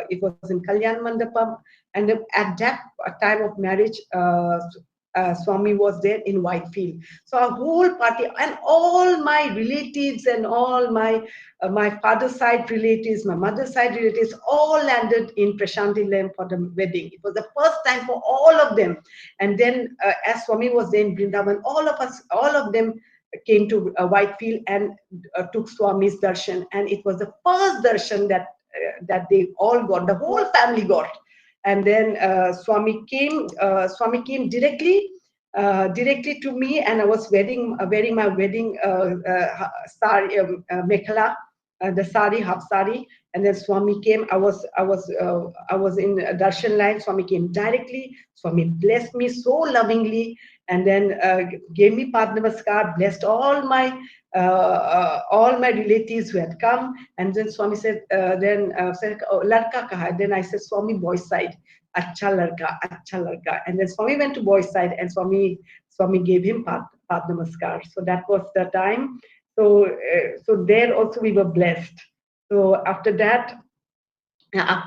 it was in Kalyan Mandapam. And at that time of marriage, Swami was there in Whitefield. So our whole party and all my relatives and all my father's side relatives, my mother's side relatives, all landed in Prasanthi Lem for the wedding. It was the first time for all of them. And then, as Swami was there in Vrindavan, all of them came to Whitefield and took Swami's darshan. And it was the first darshan that they all got, the whole family got. And then Swami came directly to me, and I was wearing my wedding sari, mekhala, the sari, half sari. And then Swami came. I was in darshan line. Swami came directly. Swami blessed me so lovingly, and then gave me pad namaskar, blessed all my relatives who had come. And then Swami said, said, oh, ladka kaha? Then I said, Swami, boys side. Acha ladka, acha ladka. And then Swami went to boys side, and Swami gave him pad namaskar. So that was the time. So there also we were blessed. So after that, I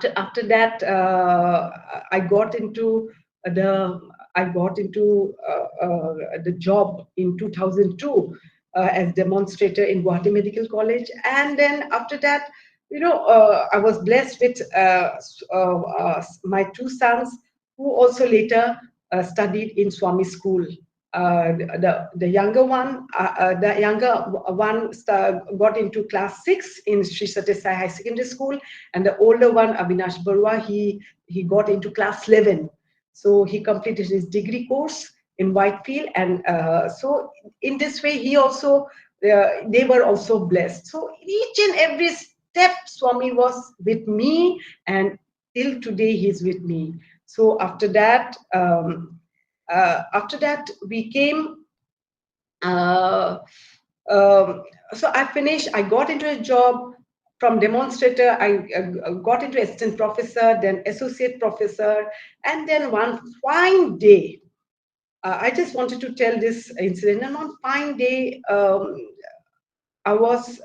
got into the the job in 2002 as demonstrator in Guwahati Medical College. And then after that, I was blessed with my two sons, who also later studied in Swami School. The younger one, got into class 6 in Sri Sathya Sai High Secondary School, and the older one, Avinash Barua, he got into class 11. So he completed his degree course in Whitefield, and so in this way, they were also blessed. So each and every step, Swami was with me, and till today he's with me. So after that, we came. Uh, so I got into a job from demonstrator. I got into assistant professor, then associate professor, and then one fine day, I just wanted to tell this incident. And on fine day, I was.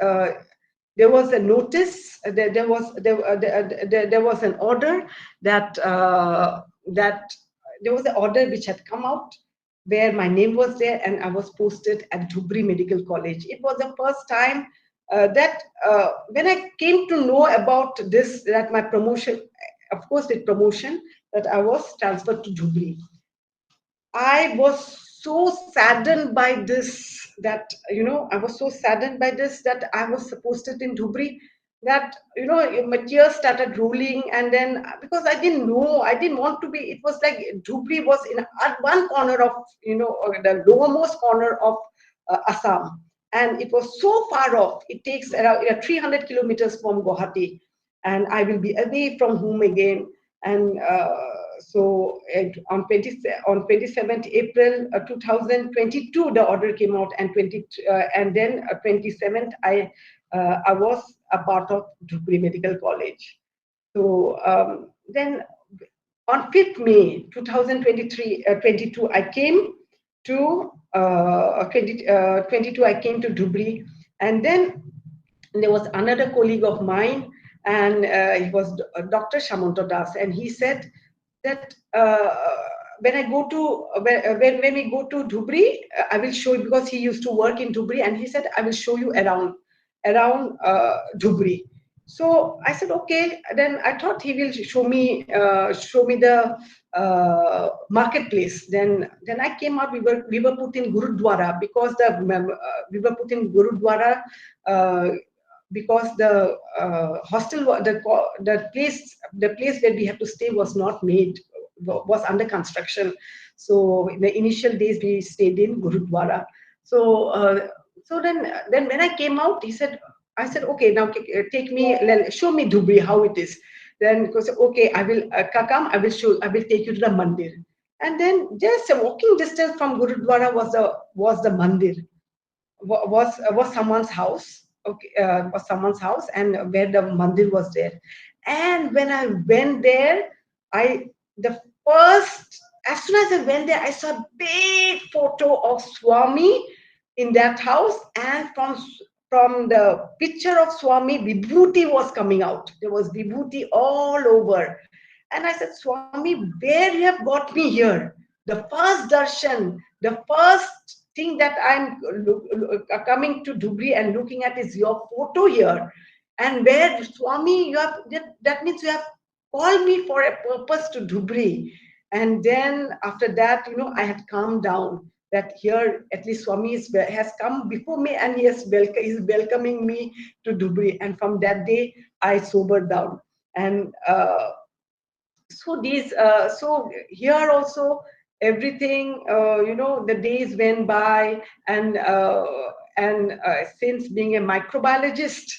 There was a notice. There was an order that there was an order which had come out, where my name was there, and I was posted at Dhubri Medical College. It was the first time that when I came to know about this, that my promotion, of course, with promotion, that I was transferred to Dhubri. I was so saddened by this that, I was so saddened by this that I was supposed to in Dhubri, that, my tears started rolling. And then, because I didn't know, I didn't want to be, it was like Dhubri was in at one corner of, the lowermost corner of Assam. And it was so far off. It takes around 300 kilometers from Guwahati. And I will be away from home again. And so on 27th April 2022, the order came out, and and then 27th, I was a part of Dhubri Medical College. So then on 5th May 2023 22, I came to 22, I came to Dhubri. And then there was another colleague of mine, and he was Dr. Shamanto Das, and he said that when I go to when we go to Dhubri, I will show you, because he used to work in Dhubri, and he said I will show you around Dhubri. So I said okay. Then I thought he will show me the marketplace. Then I came out. We were put in Gurudwara, because we were put in Gurudwara. Because the hostel, the place where we had to stay was not made, was under construction. So in the initial days we stayed in Gurudwara. So then when I came out, I said okay, now take me, show me Dhubri, how it is. Then because okay, I will come, I will take you to the mandir. And then just a walking distance from Gurudwara was the mandir, was someone's house. Okay, was someone's house, and where the mandir was there. And when I went there, I the first as soon as I went there, I saw a big photo of Swami in that house, and from the picture of Swami, Vibhuti was coming out. There was Vibhuti all over. And I said, Swami, where you have got me here? The first darshan, the first thing that I'm coming to Dhubri and looking at is your photo here. And where, Swami, you have that means you have called me for a purpose to Dhubri. And then after that, I had calmed down that here at least Swami has come before me, and he is welcoming me to Dhubri. And from that day, I sobered down. And so here also everything, the days went by. And since being a microbiologist,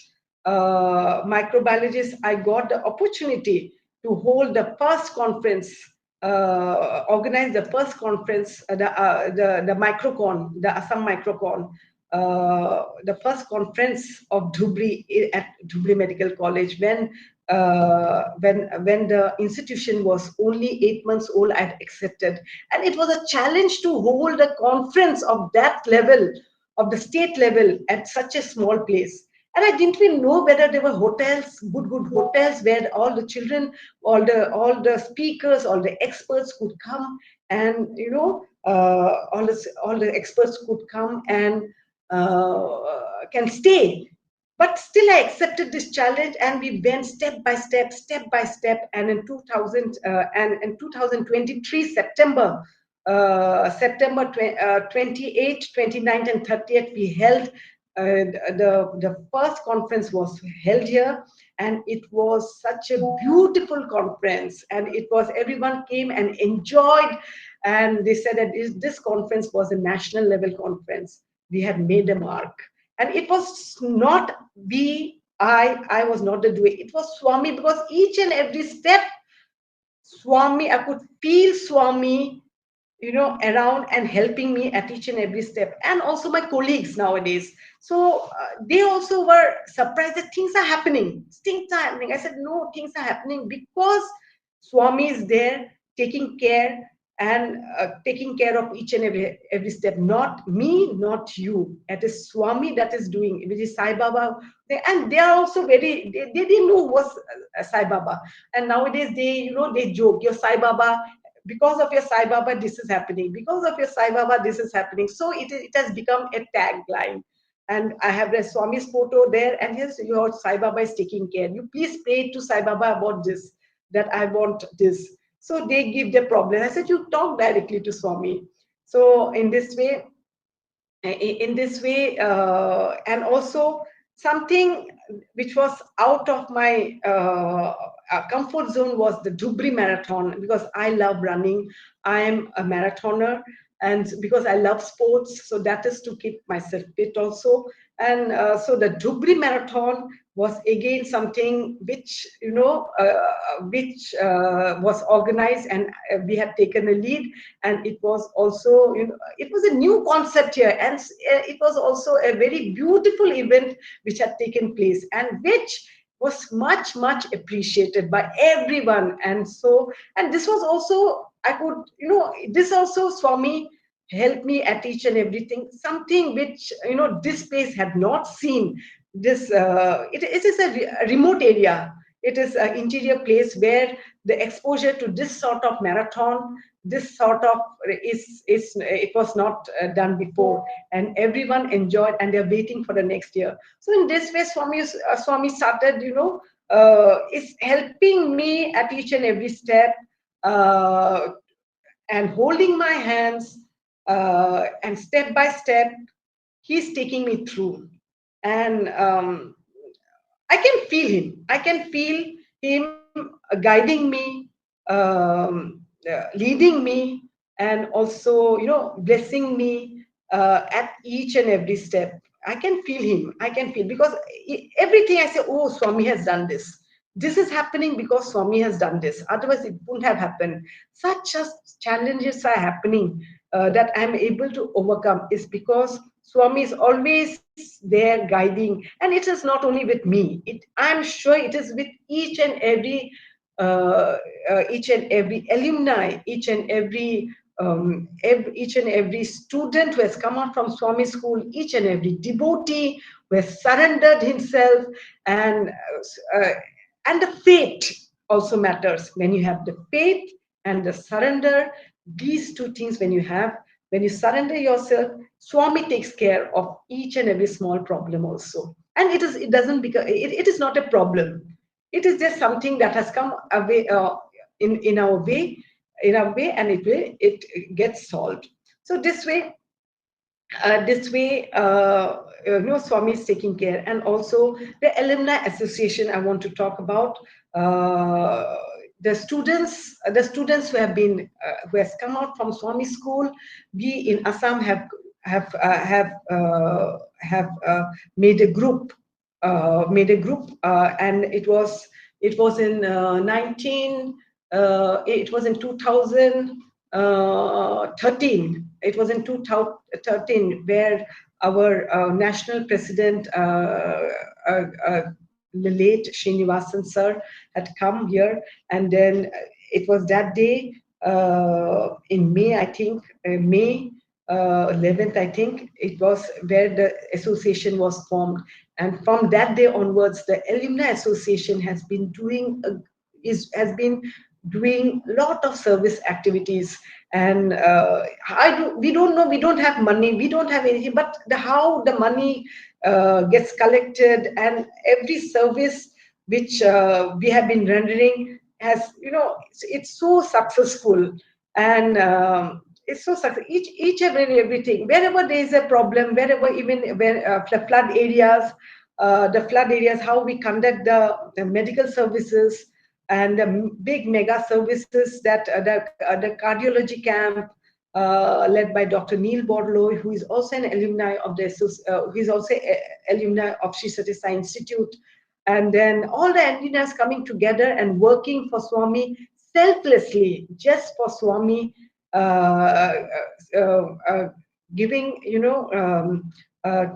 I got the opportunity to hold the first conference, organize the first conference, the microcon, the Assam microcon, the first conference of Dhubri at Dhubri Medical College, when the institution was only 8 months old. I'd accepted, and it was a challenge to hold a conference of that level, of the state level, at such a small place. And I didn't even know whether there were hotels, good hotels, where all the children, all the speakers, all the experts could come, and all the experts could come and can stay. But still, I accepted this challenge, and we went step by step. And in 2023 September, 28th, 29th, and 30th, we held the first conference was held here, and it was such a beautiful conference, and it was, everyone came and enjoyed, and they said that this conference was a national level conference. We had made a mark. And it was not I was not the doer. It was Swami, because each and every step, Swami, I could feel Swami, around and helping me at each and every step. And also my colleagues nowadays. So they also were surprised that things are happening. Things are happening. I said, no, things are happening because Swami is there taking care, and taking care of each and every step. Not me, not you. It is Swami that is doing, which is Sai Baba. And they are also they didn't know who was Sai Baba. And nowadays they joke, your Sai Baba because of your Sai Baba, this is happening. Because of your Sai Baba, this is happening. So it has become a tagline. And I have the Swami's photo there, and yes, your Sai Baba is taking care. You please pray to Sai Baba about this, that I want this. So they give the problem. I said, you talk directly to Swami. So in this way, and also something which was out of my comfort zone was the Dhubri marathon, because I love running. I am a marathoner, and because I love sports, so that is to keep myself fit also. And so the Dhubri marathon was again something which was organized, and we have taken a lead. And it was also, it was a new concept here, and it was also a very beautiful event which had taken place, and which was much appreciated by everyone. And so, and this was also, I could, this also Swami helped me at each and everything, something which, this place had not seen. This it is a remote area. It is an interior place where the exposure to this sort of marathon, this sort of, is it was not done before, and everyone enjoyed, and they're waiting for the next year. So in this way, Swami started, is helping me at each and every step, uh, and holding my hands, and step by step he's taking me through. And I can feel him. I can feel him guiding me, leading me, and also, blessing me at each and every step. I can feel him. I can feel, because everything I say, oh, Swami has done this. This is happening because Swami has done this. Otherwise, it wouldn't have happened. Such as challenges are happening, that I'm able to overcome, is because Swami is always there guiding. And it is not only with me. I'm sure it is with each and every alumni, each and every student who has come out from Swami School, each and every devotee who has surrendered himself. And and the faith also matters. When you have the faith and the surrender, these two things, when you surrender yourself, Swami takes care of each and every small problem also. And it doesn't become, it is not a problem. It is just something that has come away, in our way, and it gets solved. So this way, Swami is taking care. And also the Alumni Association, I want to talk about. The students who has come out from Swami School. We in Assam have made a group, and it was in 2013. It was in 2013 where our national president, the late Srinivasan sir, had come here. And then it was that day, in May, I think, May 11th, I think, it was where the association was formed. And from that day onwards, the Alumni Association has been doing a lot of service activities. And we don't know, we don't have money, we don't have anything, but how the money gets collected, and every service which we have been rendering has, it's so successful. And it's so successful. Each and everything, wherever there is a problem, wherever, even where the flood areas, how we conduct the medical services, and the big mega services, that the cardiology camp, led by Dr. Neil Borloy, who is also an alumni of who is also alumni of Sri Sathya Sai Institute. And then all the alumni coming together and working for Swami selflessly, just for Swami, uh, uh, uh, giving, uh,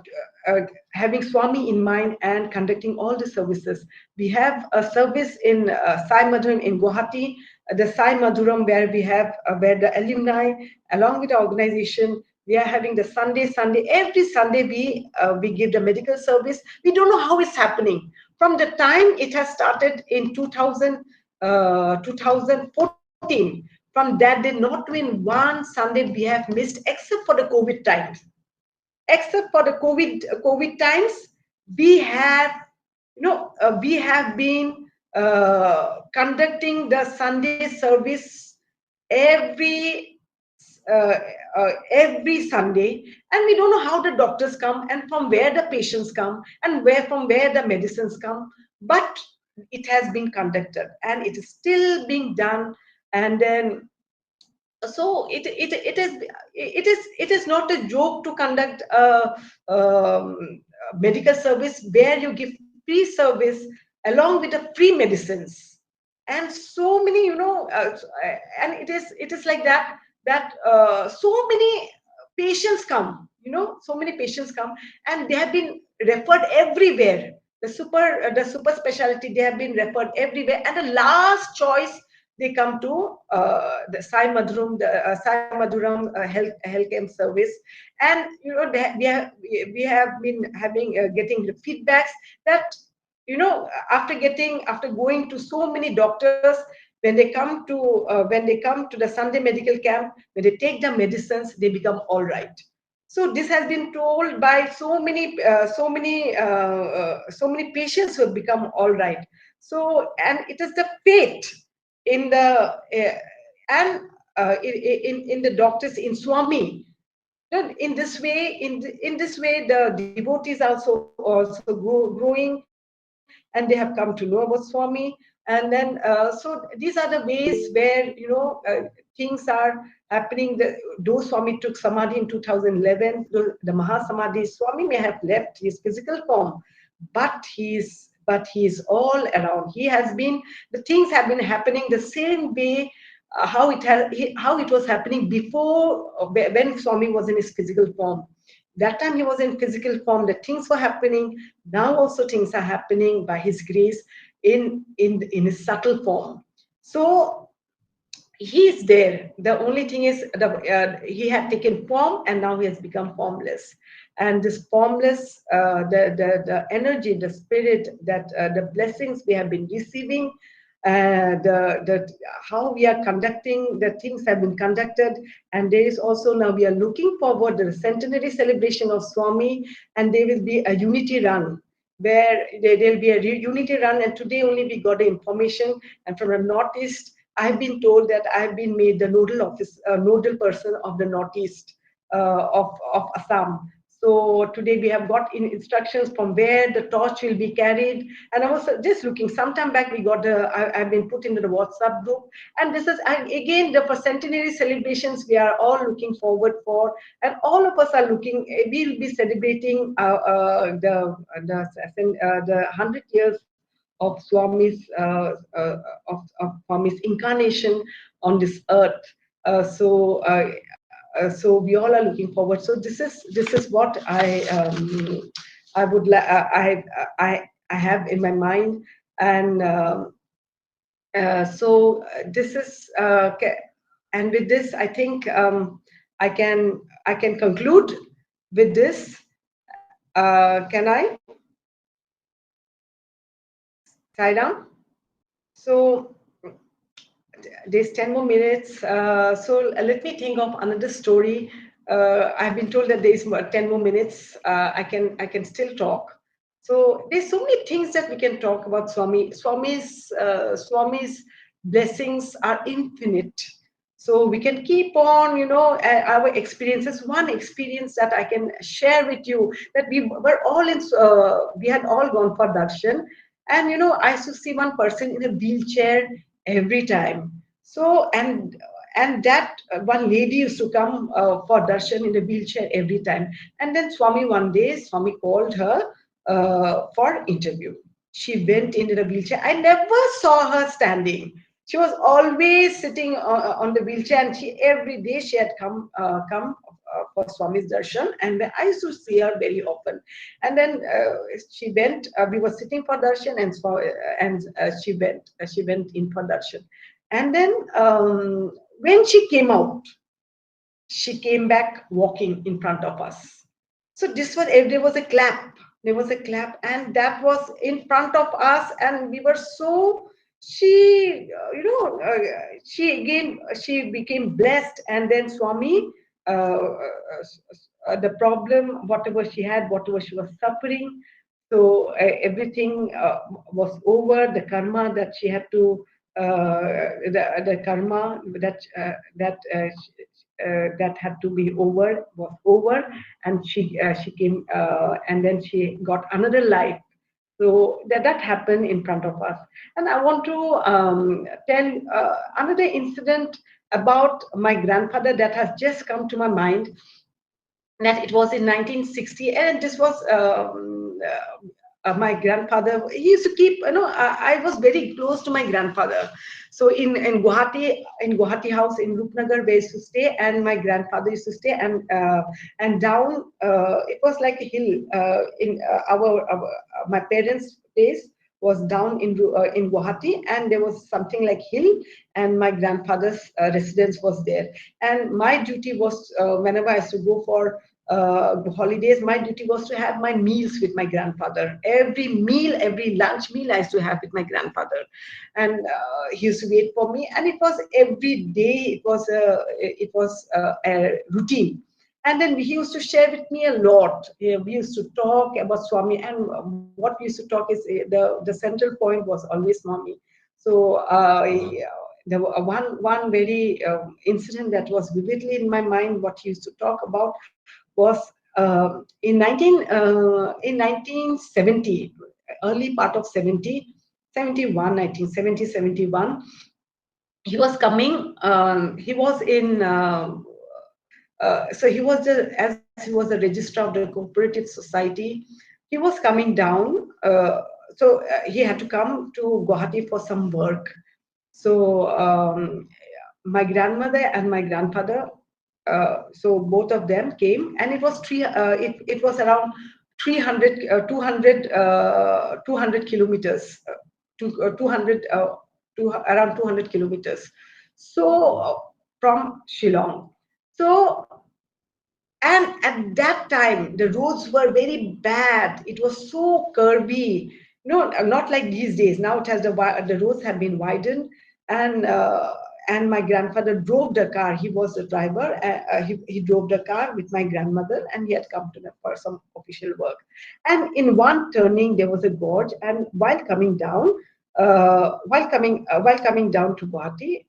uh, having Swami in mind, and conducting all the services. We have a service in Sai Madhuram in Guwahati, the Sai Madhuram, where we have where the alumni, along with the organization, we are having the Sunday. Every Sunday we give the medical service. We don't know how it's happening. From the time it has started in 2014, From that day, not even one Sunday we have missed, except for the COVID times. Except for the COVID times, we have, we have been conducting the Sunday service every uh, every Sunday, and we don't know how the doctors come and from where the patients come and where the medicines come, but it has been conducted and it is still being done. And then so it is not a joke to conduct a medical service where you give free service along with the free medicines. And so many, and it is like that so many patients come, so many patients come, and they have been referred everywhere. The super specialty, they have been referred everywhere, and the last choice they come to the Sai Madhuram health camp service. And we have been having getting the feedbacks that, after going to so many doctors, when they come to the Sunday medical camp, when they take the medicines, they become all right. So this has been told by so many patients who have become all right. So, and it is the faith in the and in the doctors, in Swami. Then in this way, in this way, the devotees also growing, and they have come to know about Swami. And then so these are the ways where, things are happening. Though Swami took samadhi in 2011, the Mahasamadhi, Swami may have left his physical form, but he's all around. He has been, the things have been happening the same way, how it was happening before, when Swami was in his physical form. That time he was in physical form, the things were happening. Now also things are happening by his grace in his subtle form. So he is there. The only thing is, he had taken form and now he has become formless. And this formless, the energy, the spirit, that the blessings we have been receiving, the how we are conducting the things have been conducted. And there is also, now we are looking forward to the centenary celebration of Swami, and there will be a unity run, where there will be a unity run. And today only we got the information, and from the Northeast, I've been told that I've been made the nodal person of the Northeast, of Assam. So today we have got instructions from where the torch will be carried. And I was just looking. Sometime back we got I've been put into the WhatsApp group, and this is, again, the for centenary celebrations we are all looking forward for, and all of us are looking. We'll be celebrating the 100 years of Swami's incarnation on this earth. So we all are looking forward. So this is what I would I have in my mind. And this is and with this, I think, I can conclude with this. Can I, Saidam? So there's 10 more minutes. So let me think of another story. I've been told that there's 10 more minutes. I can still talk. So there's so many things that we can talk about Swami. Swami's blessings are infinite. So we can keep on, our experiences. One experience that I can share with you, that we had all gone for darshan, and I used to see one person in a wheelchair every time. So, and that one lady used to come for darshan in a wheelchair every time. And then Swami called her for interview. She went into the wheelchair. I never saw her standing. She was always sitting on the wheelchair, and every day she had come for Swami's darshan, and I used to see her very often. And then she went. We were sitting for darshan, and she went in for darshan. And then when she came out, she came back walking in front of us. So there was a clap. There was a clap, and that was in front of us, and we were so she she became blessed, and then Swami, the problem, whatever she had, whatever she was suffering, so everything was over. The karma that she had to the karma that had to be over was over, and she came, and then she got another life. So that happened in front of us. And I want to tell another incident about my grandfather that has just come to my mind, that it was in 1960, and this was my grandfather. He used to keep, I was very close to my grandfather. So in Guwahati house in Rupnagar, where I used to stay, and my grandfather used to stay, and down, it was like a hill, in our my parents' place was down in Guwahati, and there was something like hill, and my grandfather's residence was there. And my duty was, whenever I used to go for holidays, my duty was to have my meals with my grandfather. Every meal, every lunch meal, I used to have with my grandfather, and he used to wait for me. And it was every day. It was a routine. And then he used to share with me a lot. We used to talk about Swami, and what we used to talk is the central point was always Swami. So there were one very incident that was vividly in my mind. What he used to talk about was in 1970, early part of 70, 71, 1970, 71. He was coming. He was in. So he was as he was a registrar of the cooperative society. He was coming down. So he had to come to Guwahati for some work. So my grandmother and my grandfather, so both of them came, and it was it was around 300 200 kilometers, 200 to around 200 kilometers, so from Shillong. So, and at that time the roads were very bad. It was so curvy, no, not like these days. Now it has the roads have been widened. And my grandfather drove the car. He was the driver. He drove the car with my grandmother, and he had come to for some official work. And in one turning there was a gorge, and while coming down to Guwahati,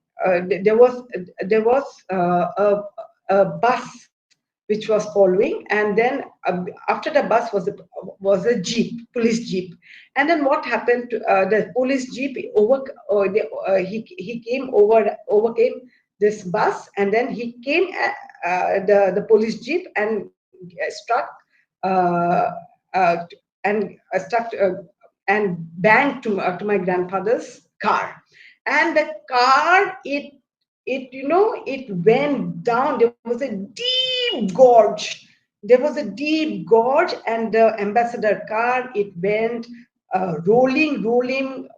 there was a bus which was following, and then after the bus was a jeep, police jeep. And then what happened to the police jeep, he came overcame this bus, and then he came the police jeep and struck uh, uh, and banged to my grandfather's car. And the car, it went down. There was a deep gorge. And the ambassador car, it went rolling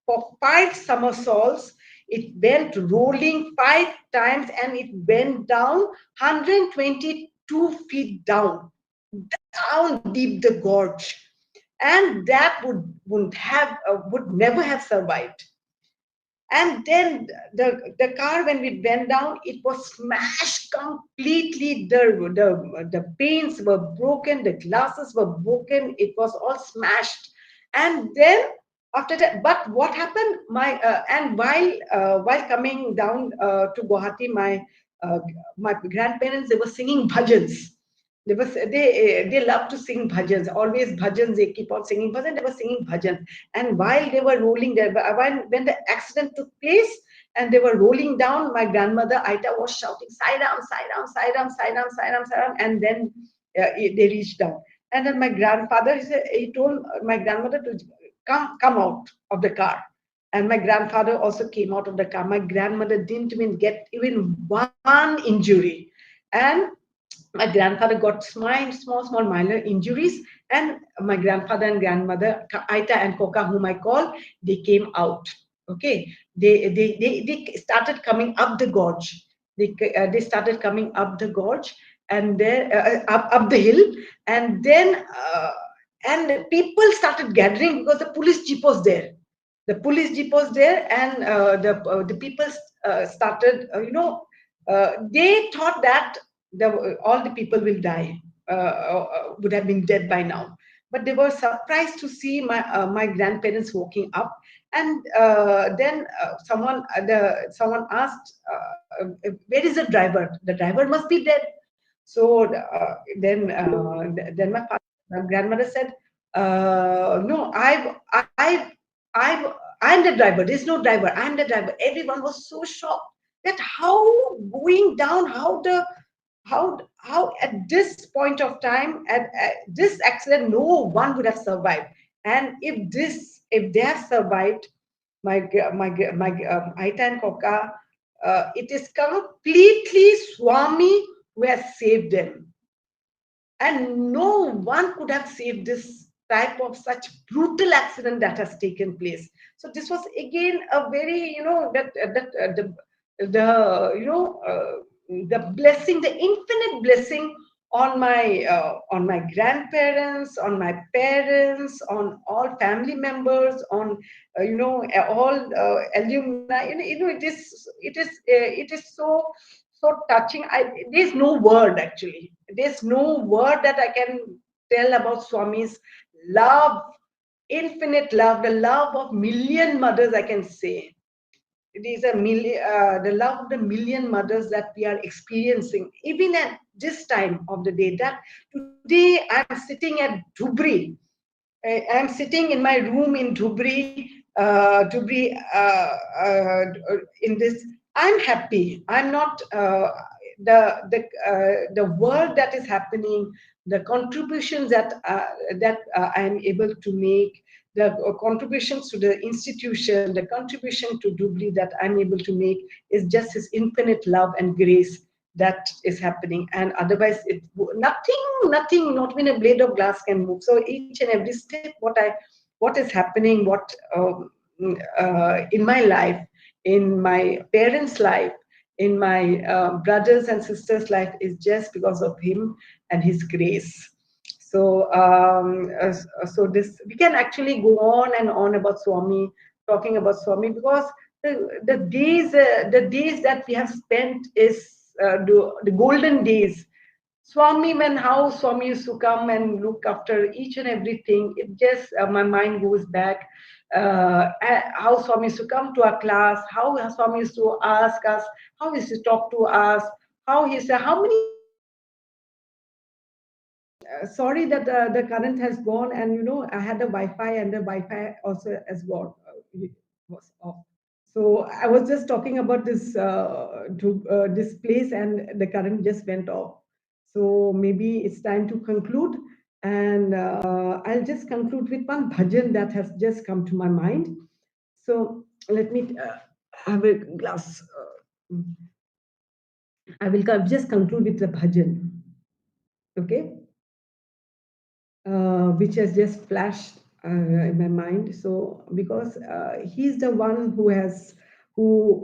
for 5 somersaults. It went rolling 5 times, and it went down 122 feet down deep the gorge. And that would never have survived. And then the car, when it went down, it was smashed completely. The panes were broken, the glasses were broken, it was all smashed. And then after that, but what happened, my and while coming down to Guwahati, uh, my grandparents, they were singing bhajans. They love to sing bhajans, always bhajans. They keep on singing bhajans. They were singing bhajans, and while they were rolling there, when the accident took place and they were rolling down, my grandmother Aita was shouting "Sai Ram, Sai Ram, Sai Ram, Sai Ram, Sai Ram, Sai Ram," and then they reached down. And then my grandfather, he told my grandmother to come out of the car. And my grandfather also came out of the car. My grandmother didn't even get even one injury. And my grandfather got small minor injuries. And my grandfather and grandmother, Aita and Koka, whom I call, they came out. Okay, they started coming up the gorge. They started coming up the gorge, and then up the hill. And then and people started gathering because the police jeep was there. The police jeep was there, and the people started, they thought that all the people will die, would have been dead by now. But they were surprised to see my grandparents walking up, and then someone asked, "Where is the driver? The driver must be dead." So then my grandmother said, "No, I'm the driver. There's no driver. I'm the driver." Everyone was so shocked that how going down, how at this point of time, at this accident, no one would have survived. And if they have survived, my Aita and Koka, it is completely Swami who has saved them, and no one could have saved this type of such brutal accident that has taken place. So this was again a very, the the blessing, the infinite blessing on my grandparents, on my parents, on all family members, on all alumni. It is so touching. There's no word, actually. There's no word that I can tell about Swami's love, infinite love, the love of million mothers, I can say. It is the love of the million mothers that we are experiencing, even at this time of the day. That today I'm sitting at Dhubri. I'm sitting in my room in Dhubri, in this. I'm happy. I'm not the work that is happening, the contributions that I am able to make, the contributions to the institution, the contribution to Dhubri that I'm able to make is just His infinite love and grace that is happening. And otherwise, nothing, not even a blade of glass can move. So each and every step, what is happening, in my life, in my parents' life, in my brothers and sisters' life, is just because of Him and His grace. So this, we can actually go on and on about Swami, talking about Swami, because the days that we have spent is the golden days. Swami, when how Swami used to come and look after each and everything, it just my mind goes back. How Swami used to come to our class, how Swami used to ask us, how he used to talk to us, how he said, how many sorry that the current has gone, and I had the Wi-Fi, and the Wi-Fi also has gone, it was off. So I was just talking about this place, and the current just went off. So maybe it's time to conclude, and I'll just conclude with one bhajan that has just come to my mind. So let me have a glass. I will just conclude with the bhajan. Okay. Which has just flashed in my mind. So because he's the one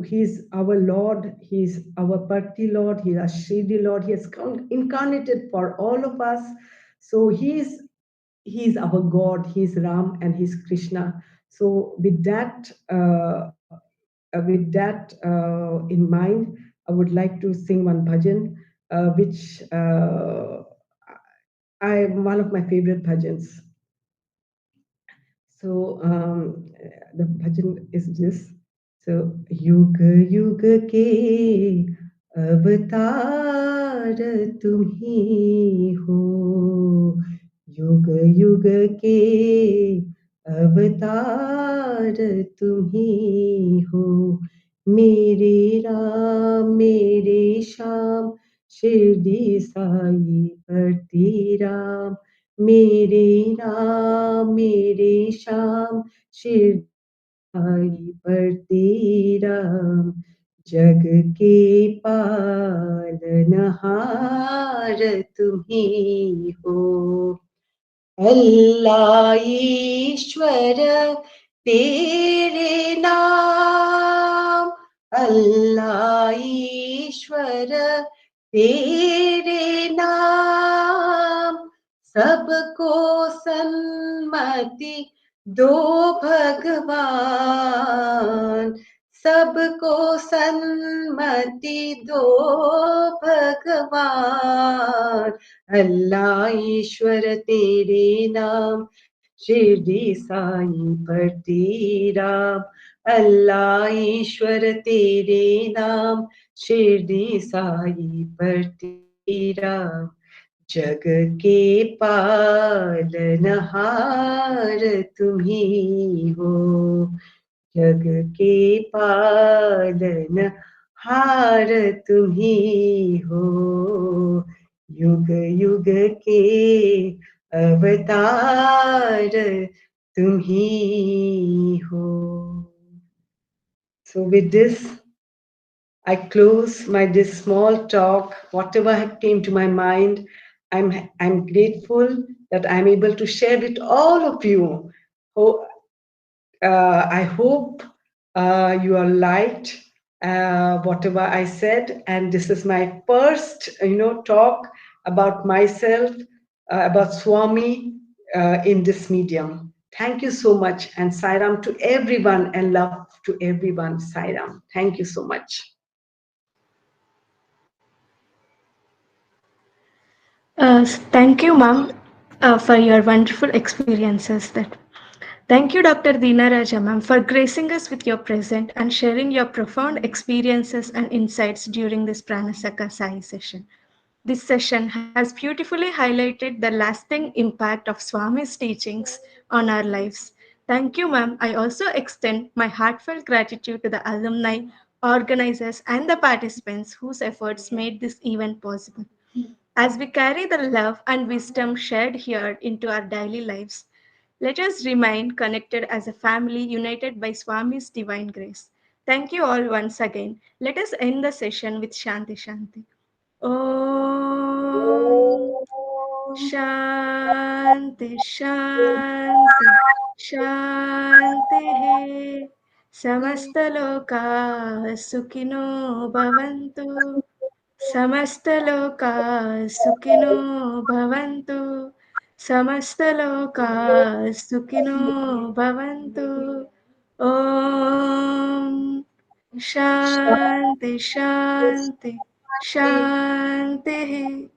he's our Lord, he's our Parti Lord, he's our Shridi Lord, he has come incarnated for all of us. So he's our God, he's Ram and he's Krishna. So in mind, I would like to sing one bhajan, which one of my favorite bhajans. So the bhajan is this. So yuga yuga ke avatar tumhi ho, yuga yuga ke avatar tumhi ho, mere Ram mere Shyam Shirdi Sai Parti Ram, मेरे राम मेरे श्याम शिरडी साई पर तेरा, जग के पालनहार तुम्ही हो, अल्लाह ईश्वर तेरे नाम, अल्लाह ईश्वर तेरे नाम, सबको सन्मति दो भगवान, सबको सन्मति दो भगवान। अल्लाह ईश्वर तेरे नाम, शिरडी साई पर तेरा। अल्लाह ईश्वर तेरे नाम, शिरडी साई पर तेरा। जग के पालनहार तुम्ही हो, जग के पालनहार तुम्ही हो। युग युग के अवतार तुम्ही हो. So with this, I close my this small talk. Whatever came to my mind, I'm grateful that I'm able to share with all of you. I hope you are liked whatever I said, and this is my first, talk about myself, about Swami in this medium. Thank you so much, and Sairam to everyone, and love to everyone. Sairam, thank you so much. Thank you, ma'am, for your wonderful experiences. Thank you, Dr. Dina Raja, ma'am, for gracing us with your presence and sharing your profound experiences and insights during this Prana Sakha Sai session. This session has beautifully highlighted the lasting impact of Swami's teachings on our lives. Thank you, ma'am. I also extend my heartfelt gratitude to the alumni, organizers, and the participants whose efforts made this event possible. As we carry the love and wisdom shared here into our daily lives, let us remain connected as a family united by Swami's divine grace. Thank you all once again. Let us end the session with Shanti Shanti. Om Shanti Shanti Shanti Samastaloka Sukhino Bhavantu Samastaloka Sukhino Bhavantu Samastaloka Sukhino Bhavantu Om Shanti Shanti Shanti